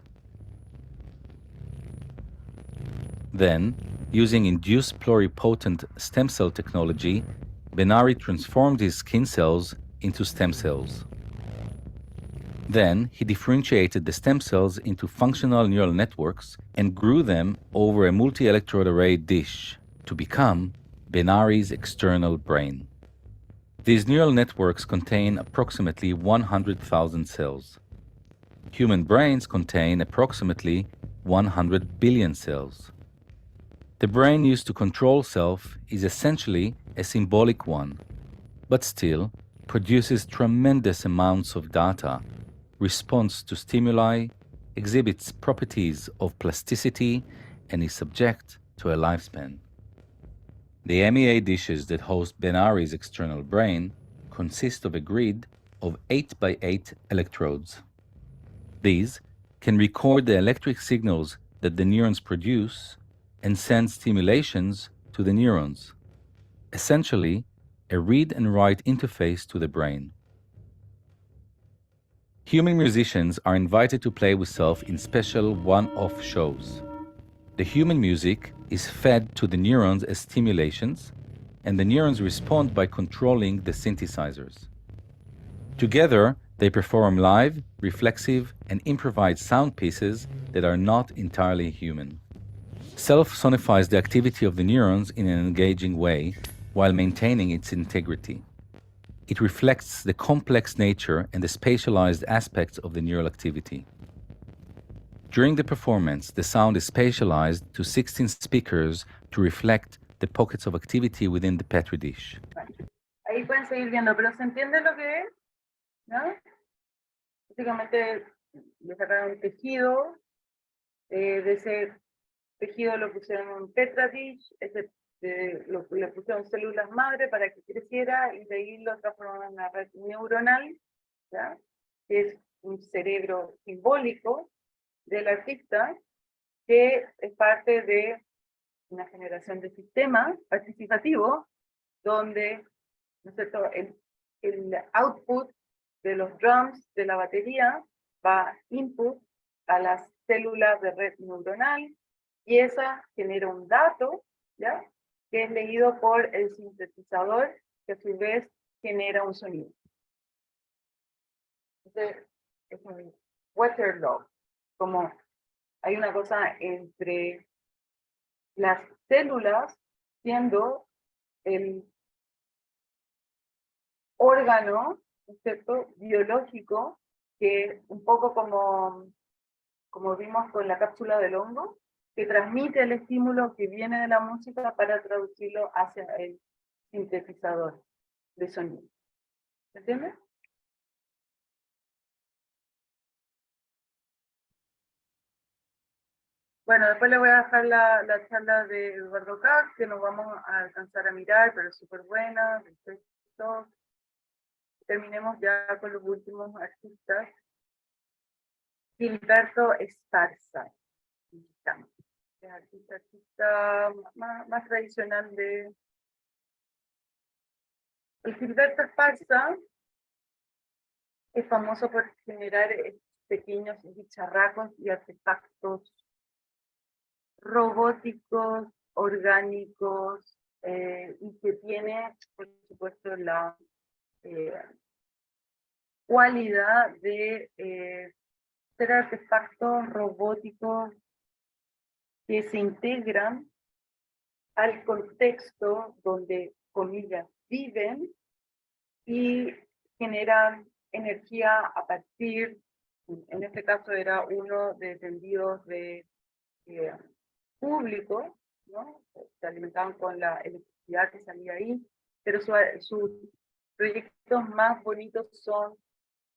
Then, using induced pluripotent stem cell technology, Ben-Ari transformed his skin cells into stem cells. Then, he differentiated the stem cells into functional neural networks and grew them over a multi-electrode array dish to become Ben-Ari's external brain. These neural networks contain approximately 100,000 cells. Human brains contain approximately 100 billion cells. The brain used to control self is essentially a symbolic one, but still produces tremendous amounts of data, responds to stimuli, exhibits properties of plasticity, and is subject to a lifespan. The MEA dishes that host Ben-Ari's external brain consist of a grid of 8 by 8 electrodes. These can record the electric signals that the neurons produce and send stimulations to the neurons, essentially a read and write interface to the brain. Human musicians are invited to play with self in special one-off shows. The human music is fed to the neurons as stimulations, and the neurons respond by controlling the synthesizers. Together, they perform live, reflexive, and improvised sound pieces that are not entirely human. Self sonifies the activity of the neurons in an engaging way while maintaining its integrity. It reflects the complex nature and the spatialized aspects of the neural activity. During the performance, the sound is spatialized to 16 speakers to reflect the pockets of activity within the Petri dish. Ahí pueden seguir viendo, pero ¿se entiende lo que es? ¿No? Básicamente le sacaron un tejido, de ese tejido lo pusieron en un Petri dish, le pusieron células madre para que creciera y de ahí lo transformaron en una red neuronal, ¿ya? Que es un cerebro simbólico del artista que es parte de una generación de sistemas participativos donde, ¿no es cierto?, el output de los drums de la batería va input a las células de red neuronal y esa genera un dato, ¿ya?, que es leído por el sintetizador que a su vez genera un sonido. Entonces, es un Waterloo, como hay una cosa entre las células siendo el órgano, ¿no es cierto?, biológico, que un poco como vimos con la cápsula del hongo, que transmite el estímulo que viene de la música para traducirlo hacia el sintetizador de sonido. ¿Se entiende? Bueno, después le voy a dejar la charla de Eduardo Kac, que nos vamos a alcanzar a mirar, pero es súper buena, perfecto. Terminemos ya con los últimos artistas. Gilberto Esparza, mexicano. Es artista más tradicional de... El Gilberto Esparza es famoso por generar pequeños bicharracos y artefactos robóticos, orgánicos, y que tiene, por supuesto, la cualidad de ser artefactos robóticos que se integran al contexto donde, comillas, viven y generan energía a partir, en este caso era uno de tendidos de público, ¿no? Se alimentaban con la electricidad que salía ahí, pero sus proyectos más bonitos son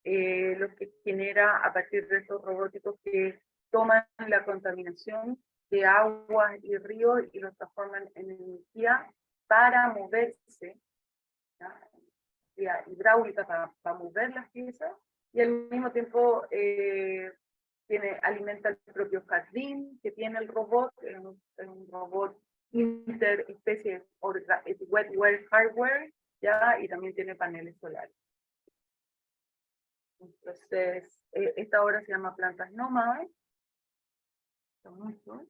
los que genera a partir de estos robóticos que toman la contaminación de aguas y ríos y los transforman en energía para moverse, ¿ya? Hidráulica para mover las piezas, y al mismo tiempo alimenta el propio jardín que tiene el robot, es un robot interespecie wetware hardware, ¿ya? Y también tiene paneles solares. Entonces, esta obra se llama Plantas Nómadas. Mucho.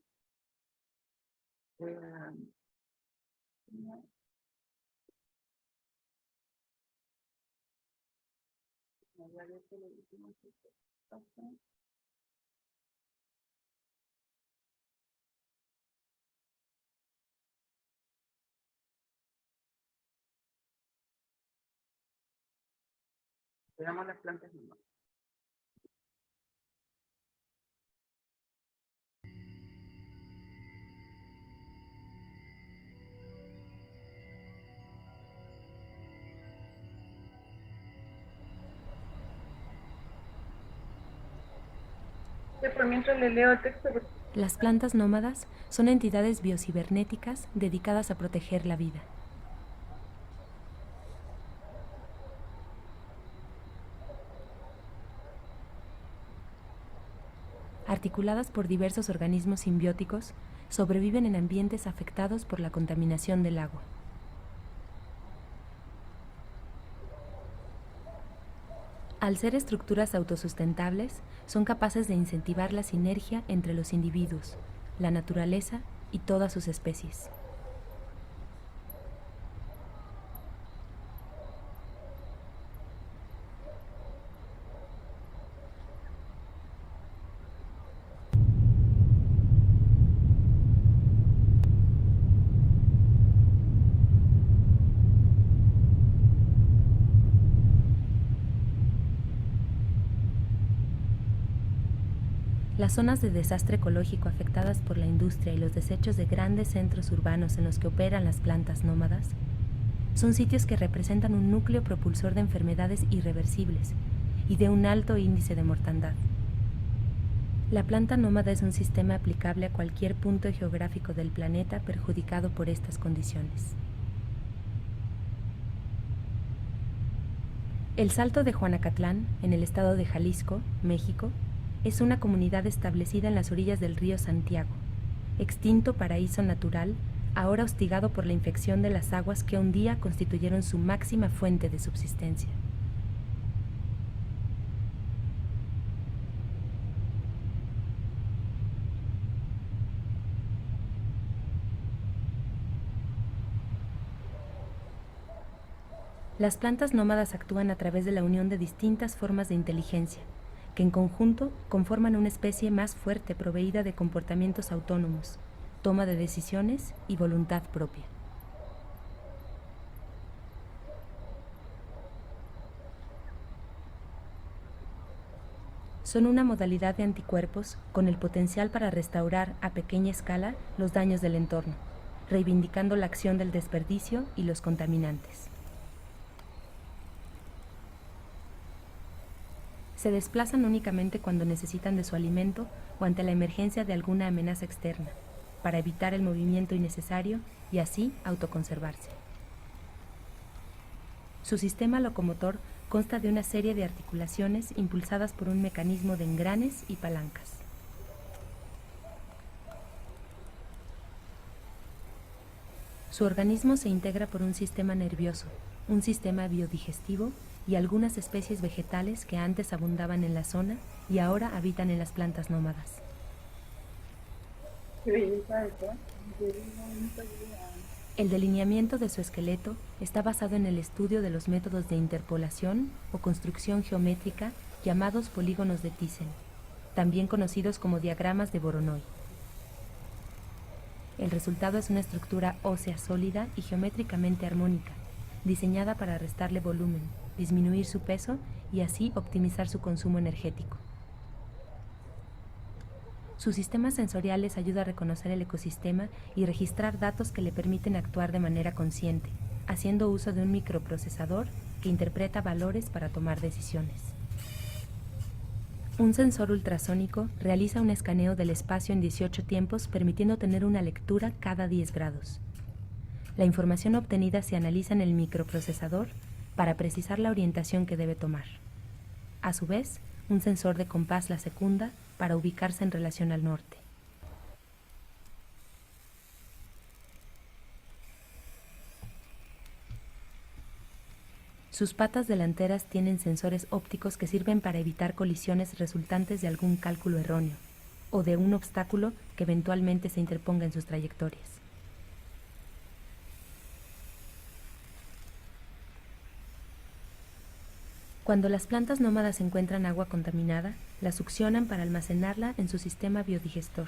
Veamos las plantas nómadas. Por mientras le leo el texto. Las plantas nómadas son entidades biocibernéticas dedicadas a proteger la vida. Articuladas por diversos organismos simbióticos, sobreviven en ambientes afectados por la contaminación del agua. Al ser estructuras autosustentables, son capaces de incentivar la sinergia entre los individuos, la naturaleza y todas sus especies. Las zonas de desastre ecológico afectadas por la industria y los desechos de grandes centros urbanos en los que operan las plantas nómadas son sitios que representan un núcleo propulsor de enfermedades irreversibles y de un alto índice de mortandad. La planta nómada es un sistema aplicable a cualquier punto geográfico del planeta perjudicado por estas condiciones. El Salto de Juanacatlán, en el estado de Jalisco, México, es una comunidad establecida en las orillas del río Santiago, extinto paraíso natural, ahora hostigado por la infección de las aguas que un día constituyeron su máxima fuente de subsistencia. Las plantas nómadas actúan a través de la unión de distintas formas de inteligencia, que en conjunto conforman una especie más fuerte proveída de comportamientos autónomos, toma de decisiones y voluntad propia. Son una modalidad de anticuerpos con el potencial para restaurar a pequeña escala los daños del entorno, reivindicando la acción del desperdicio y los contaminantes. Se desplazan únicamente cuando necesitan de su alimento o ante la emergencia de alguna amenaza externa, para evitar el movimiento innecesario y así autoconservarse. Su sistema locomotor consta de una serie de articulaciones impulsadas por un mecanismo de engranes y palancas. Su organismo se integra por un sistema nervioso, un sistema biodigestivo y algunas especies vegetales que antes abundaban en la zona y ahora habitan en las plantas nómadas. El delineamiento de su esqueleto está basado en el estudio de los métodos de interpolación o construcción geométrica llamados polígonos de Thyssen, también conocidos como diagramas de Voronoi. El resultado es una estructura ósea sólida y geométricamente armónica, diseñada para restarle volumen, disminuir su peso y así optimizar su consumo energético. Su sistema sensorial les ayuda a reconocer el ecosistema y registrar datos que le permiten actuar de manera consciente, haciendo uso de un microprocesador que interpreta valores para tomar decisiones. Un sensor ultrasónico realiza un escaneo del espacio en 18 tiempos, permitiendo tener una lectura cada 10 grados. La información obtenida se analiza en el microprocesador para precisar la orientación que debe tomar. A su vez, un sensor de compás la secunda para ubicarse en relación al norte. Sus patas delanteras tienen sensores ópticos que sirven para evitar colisiones resultantes de algún cálculo erróneo o de un obstáculo que eventualmente se interponga en sus trayectorias. Cuando las plantas nómadas encuentran agua contaminada, la succionan para almacenarla en su sistema biodigestor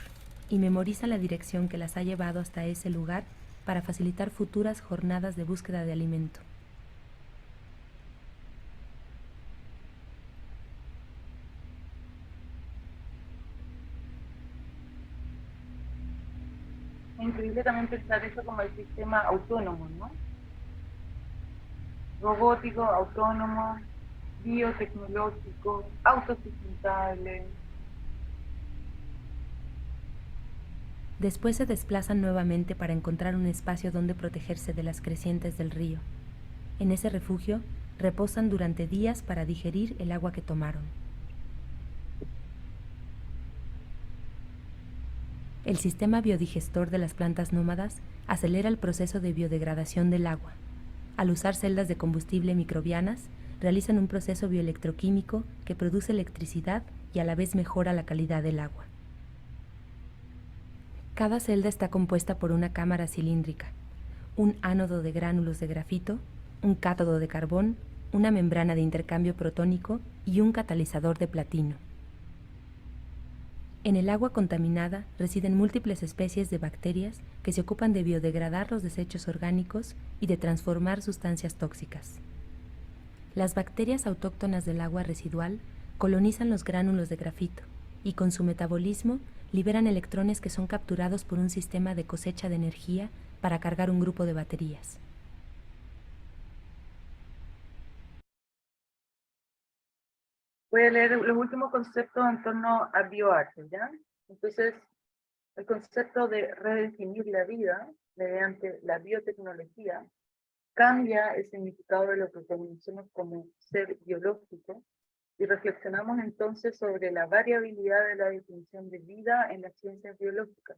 y memorizan la dirección que las ha llevado hasta ese lugar para facilitar futuras jornadas de búsqueda de alimento. Es increíble también pensar eso como el sistema autónomo, ¿no? Robótico, autónomo, biotecnológico, autosustentable. Después se desplazan nuevamente para encontrar un espacio donde protegerse de las crecientes del río. En ese refugio, reposan durante días para digerir el agua que tomaron. El sistema biodigestor de las plantas nómadas acelera el proceso de biodegradación del agua. Al usar celdas de combustible microbianas, realizan un proceso bioelectroquímico que produce electricidad y a la vez mejora la calidad del agua. Cada celda está compuesta por una cámara cilíndrica, un ánodo de gránulos de grafito, un cátodo de carbón, una membrana de intercambio protónico y un catalizador de platino. En el agua contaminada residen múltiples especies de bacterias que se ocupan de biodegradar los desechos orgánicos y de transformar sustancias tóxicas. Las bacterias autóctonas del agua residual colonizan los gránulos de grafito y con su metabolismo liberan electrones que son capturados por un sistema de cosecha de energía para cargar un grupo de baterías. Voy a leer los últimos conceptos en torno a bioarte, ¿ya? Entonces, el concepto de redefinir la vida mediante la biotecnología cambia el significado de lo que conocemos como ser biológico y reflexionamos entonces sobre la variabilidad de la definición de vida en las ciencias biológicas.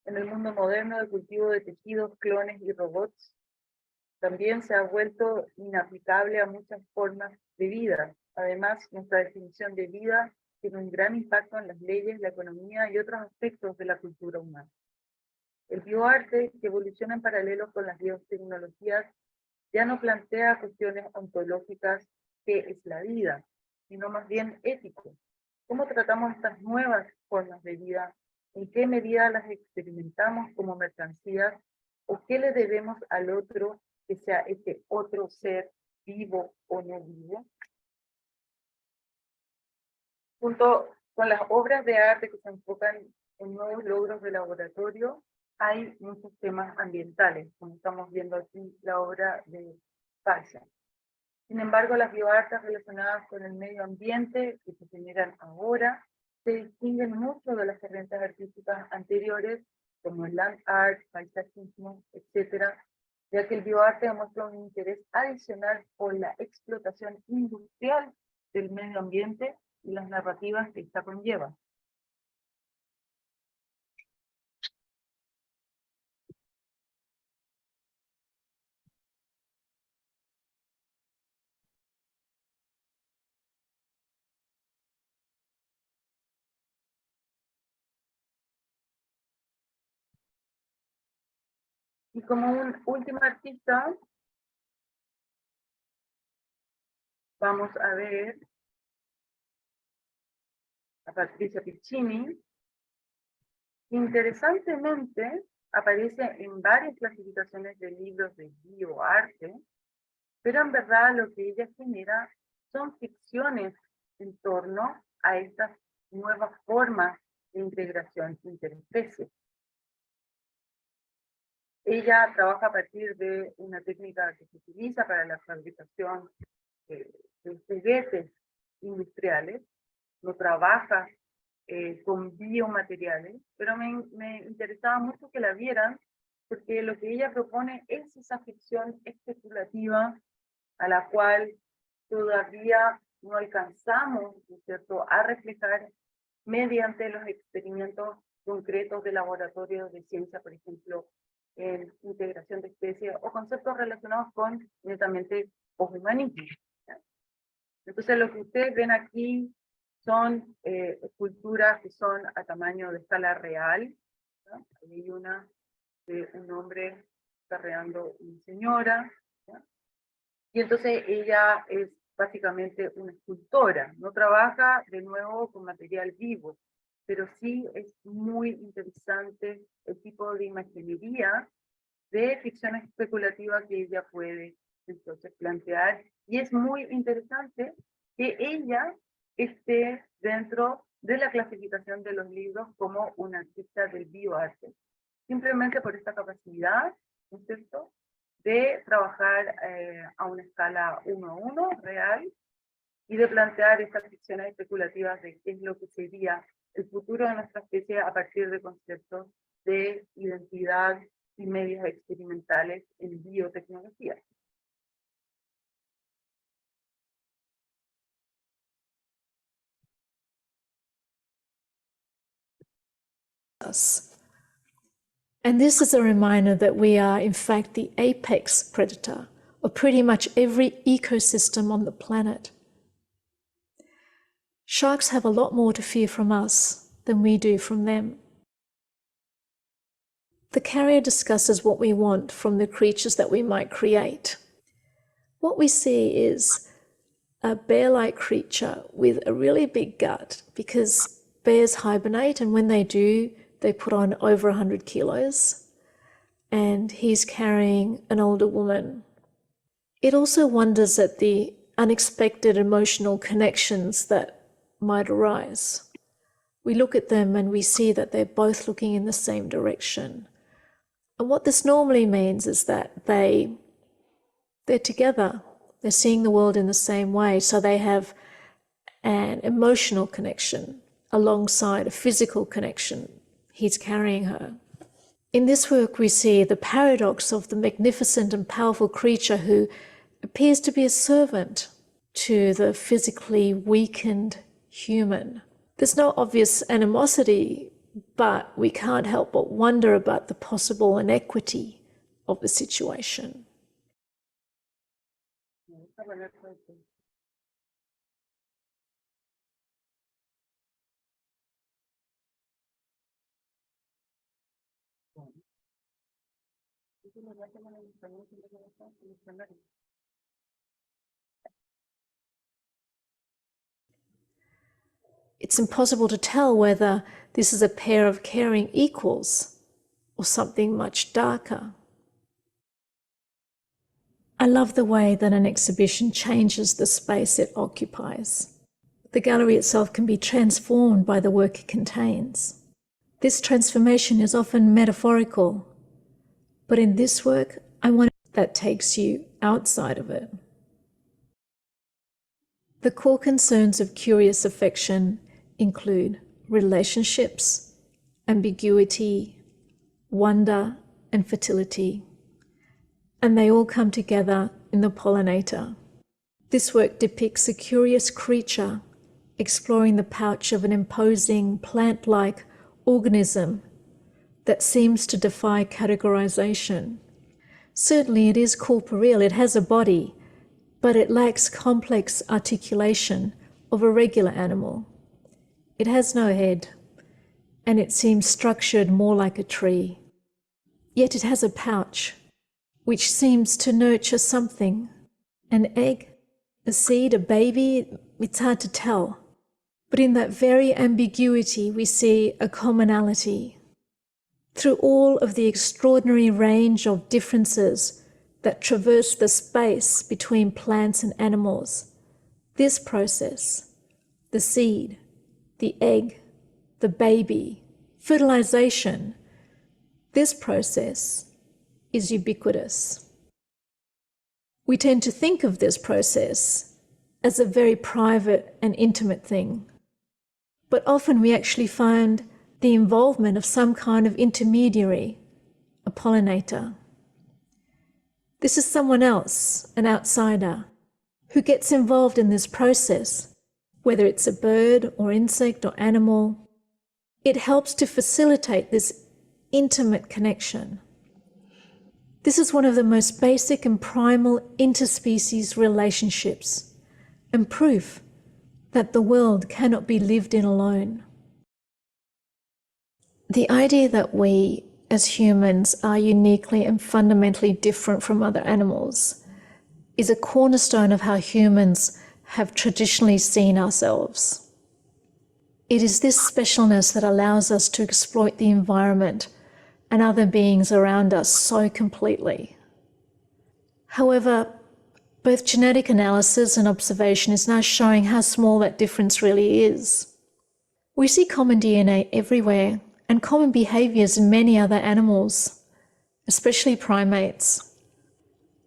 En el mundo moderno de cultivo de tejidos, clones y robots, también se ha vuelto inaplicable a muchas formas de vida. Además, nuestra definición de vida tiene un gran impacto en las leyes, la economía y otros aspectos de la cultura humana. El bioarte, que evoluciona en paralelo con las biotecnologías, ya no plantea cuestiones ontológicas, ¿qué es la vida?, sino más bien ético. ¿Cómo tratamos estas nuevas formas de vida? ¿En qué medida las experimentamos como mercancías? ¿O qué le debemos al otro, que sea este otro ser vivo o no vivo? Junto con las obras de arte que se enfocan en nuevos logros de laboratorio, hay muchos temas ambientales, como estamos viendo aquí la obra de Pasha. Sin embargo, las bioartes relacionadas con el medio ambiente que se generan ahora se distinguen mucho de las corrientes artísticas anteriores, como el land art, paisajismo, etc., ya que el bioarte demuestra un interés adicional por la explotación industrial del medio ambiente y las narrativas que esta conlleva. Y como un último artista, vamos a ver a Patricia Piccini. Interesantemente, aparece en varias clasificaciones de libros de bioarte, pero en verdad lo que ella genera son ficciones en torno a estas nuevas formas de integración interespecie. Ella trabaja a partir de una técnica que se utiliza para la fabricación de juguetes industriales, no trabaja con biomateriales, pero me interesaba mucho que la vieran, porque lo que ella propone es esa ficción especulativa a la cual todavía no alcanzamos, ¿no es cierto?, a reflejar mediante los experimentos concretos de laboratorios de ciencia, por ejemplo, en integración de especies o conceptos relacionados con netamente poshumanismo. Entonces lo que ustedes ven aquí son esculturas que son a tamaño de escala real, ¿no? Hay una de un hombre carreando una señora, ¿no? Y entonces ella es básicamente una escultora, no trabaja de nuevo con material vivo, pero sí es muy interesante el tipo de imaginería de ficción especulativa que ella puede entonces plantear, y es muy interesante que ella esté dentro de la clasificación de los libros como una artista del bioarte, simplemente por esta capacidad, ¿no es cierto?, de trabajar a una escala 1 a 1, real, y de plantear estas ficciones especulativas de qué es lo que sería el futuro de nuestra especie a partir de conceptos de identidad y medios experimentales en biotecnología. And this is a reminder that we are, in fact, the apex predator of pretty much every ecosystem on the planet. Sharks have a lot more to fear from us than we do from them. The carrier discusses what we want from the creatures that we might create. What we see is a bear-like creature with a really big gut, because bears hibernate, and when they do, they put on over 100 kilos, and he's carrying an older woman. It also wonders at the unexpected emotional connections that might arise. We look at them and we see that they're both looking in the same direction. And what this normally means is that they're together. They're seeing the world in the same way, so they have an emotional connection alongside a physical connection. He's carrying her. In this work, we see the paradox of the magnificent and powerful creature who appears to be a servant to the physically weakened human. There's no obvious animosity, but we can't help but wonder about the possible inequity of the situation. It's impossible to tell whether this is a pair of caring equals or something much darker. I love the way that an exhibition changes the space it occupies. The gallery itself can be transformed by the work it contains. This transformation is often metaphorical, but in this work, I want that takes you outside of it. The core concerns of curious affection include relationships, ambiguity, wonder, and fertility. And they all come together in the pollinator. This work depicts a curious creature exploring the pouch of an imposing plant-like organism that seems to defy categorization. Certainly it is corporeal, it has a body, but it lacks complex articulation of a regular animal. It has no head, and it seems structured more like a tree. Yet it has a pouch, which seems to nurture something. An egg, a seed, a baby, it's hard to tell. But in that very ambiguity, we see a commonality. Through all of the extraordinary range of differences that traverse the space between plants and animals. This process, the seed, the egg, the baby, fertilization, this process is ubiquitous. We tend to think of this process as a very private and intimate thing, but often we actually find the involvement of some kind of intermediary, a pollinator. This is someone else, an outsider, who gets involved in this process, whether it's a bird or insect or animal. It helps to facilitate this intimate connection. This is one of the most basic and primal interspecies relationships, and proof that the world cannot be lived in alone. The idea that we, as humans, are uniquely and fundamentally different from other animals is a cornerstone of how humans have traditionally seen ourselves. It is this specialness that allows us to exploit the environment and other beings around us so completely. However, both genetic analysis and observation is now showing how small that difference really is. We see common DNA everywhere and common behaviours in many other animals, especially primates.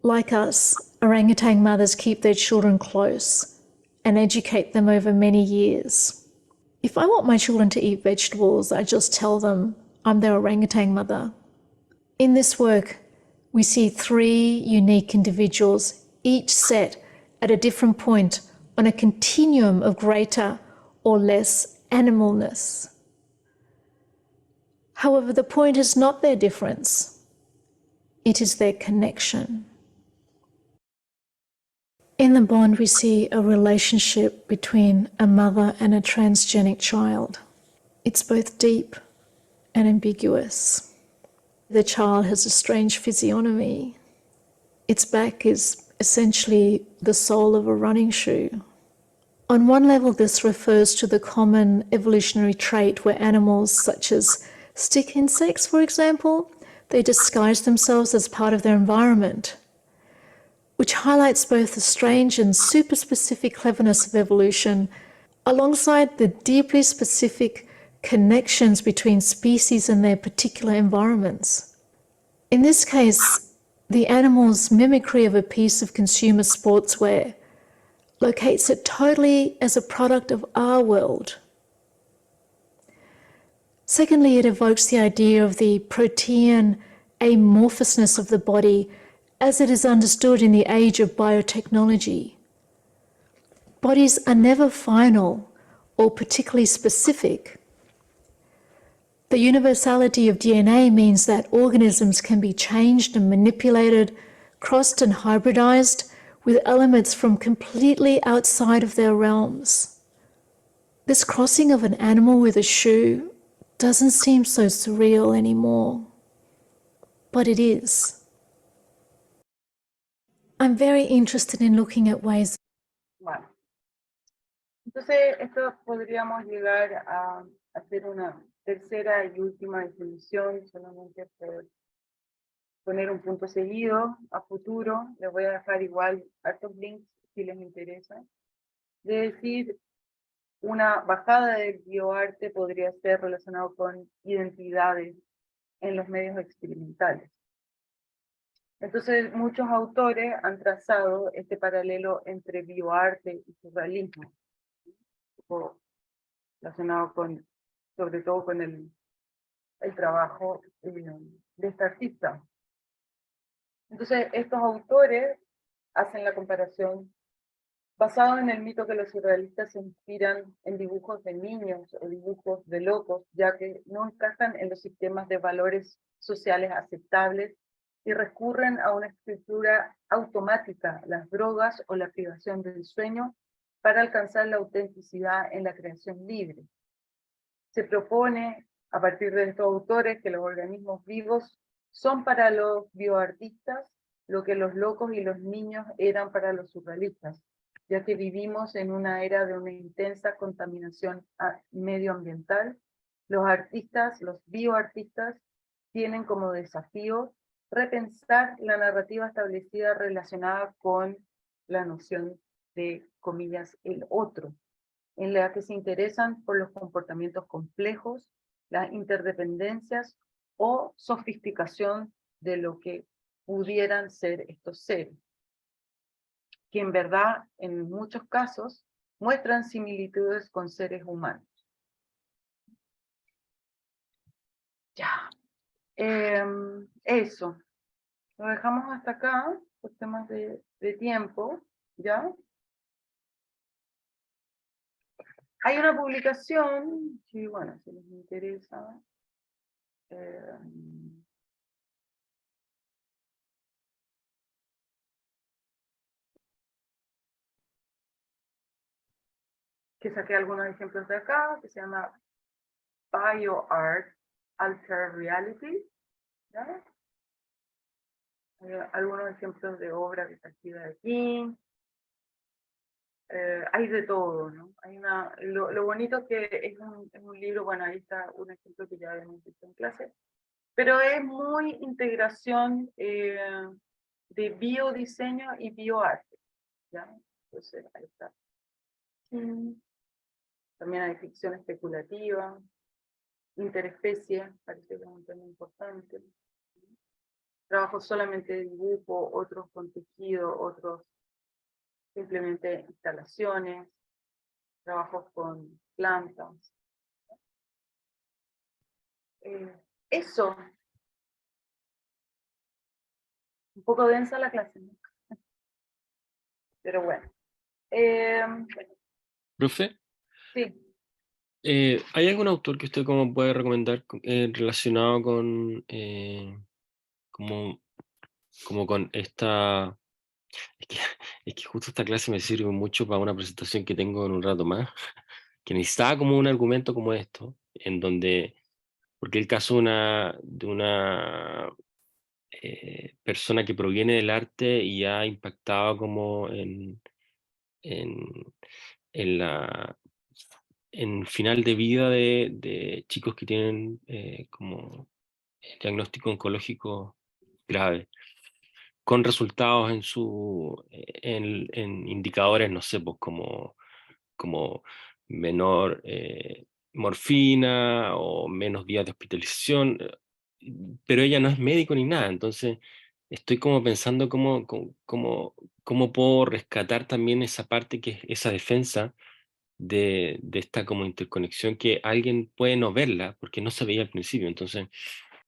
Like us, orangutan mothers keep their children close and educate them over many years. If I want my children to eat vegetables, I just tell them I'm their orangutan mother. In this work, we see 3 unique individuals, each set at a different point on a continuum of greater or less animalness. However, the point is not their difference, it is their connection. In the bond, we see a relationship between a mother and a transgenic child. It's both deep and ambiguous. The child has a strange physiognomy. Its back is essentially the sole of a running shoe. On one level, this refers to the common evolutionary trait where animals such as stick insects, for example, they disguise themselves as part of their environment, which highlights both the strange and super specific cleverness of evolution alongside the deeply specific connections between species and their particular environments. In this case, the animal's mimicry of a piece of consumer sportswear locates it totally as a product of our world. Secondly, it evokes the idea of the protean amorphousness of the body as it is understood in the age of biotechnology. Bodies are never final or particularly specific. The universality of DNA means that organisms can be changed and manipulated, crossed and hybridized with elements from completely outside of their realms. This crossing of an animal with a shoe doesn't seem so surreal anymore, but it is. I'm very interested in looking at ways. Bueno, entonces esto podríamos llegar a hacer una tercera y última definición, solamente por poner un punto seguido a futuro. Les voy a dejar igual hartos links si les interesa. De decir, una bajada del bioarte podría ser relacionado con identidades en los medios experimentales. Entonces, muchos autores han trazado este paralelo entre bioarte y surrealismo, relacionado con, sobre todo con el trabajo de esta artista. Entonces, estos autores hacen la comparación basado en el mito que los surrealistas se inspiran en dibujos de niños o dibujos de locos, ya que no encajan en los sistemas de valores sociales aceptables y recurren a una escritura automática, las drogas o la privación del sueño, para alcanzar la autenticidad en la creación libre. Se propone, a partir de estos autores, que los organismos vivos son para los bioartistas lo que los locos y los niños eran para los surrealistas, ya que vivimos en una era de una intensa contaminación medioambiental. Los artistas, los bioartistas, tienen como desafío repensar la narrativa establecida relacionada con la noción de, comillas, el otro, en la que se interesan por los comportamientos complejos, las interdependencias o sofisticación de lo que pudieran ser estos seres, que en verdad, en muchos casos, muestran similitudes con seres humanos. Ya. Eso. Lo dejamos hasta acá, por temas de tiempo, ¿ya? Hay una publicación, sí, bueno, si les interesa. Que saqué algunos ejemplos de acá, que se llama BioArt Altered Reality, ¿ya? Hay algunos ejemplos de obra que se activa aquí. Hay de todo, ¿no? Hay lo bonito que es un libro, bueno, ahí está un ejemplo que ya habíamos visto en clase, pero es muy integración de biodiseño y bioarte, ¿ya? Entonces, ahí está. También hay ficción especulativa, interespecie, parece que es un tema importante. Trabajos solamente de dibujo, otros con tejido, otros simplemente instalaciones, trabajos con plantas. Eso. Un poco densa la clase, ¿no? Pero bueno. ¿Profe? Sí. ¿Hay algún autor que usted como puede recomendar relacionado con como con esta... Es que justo esta clase me sirve mucho para una presentación que tengo en un rato más, que necesitaba como un argumento como esto, en donde, porque el caso de una persona que proviene del arte y ha impactado como en final de vida de chicos que tienen como diagnóstico oncológico grave, con resultados en indicadores, no sé, pues como menor morfina o menos días de hospitalización, pero ella no es médico ni nada, entonces estoy como pensando cómo puedo rescatar también esa parte que es esa defensa de esta como interconexión que alguien puede no verla porque no se veía al principio, entonces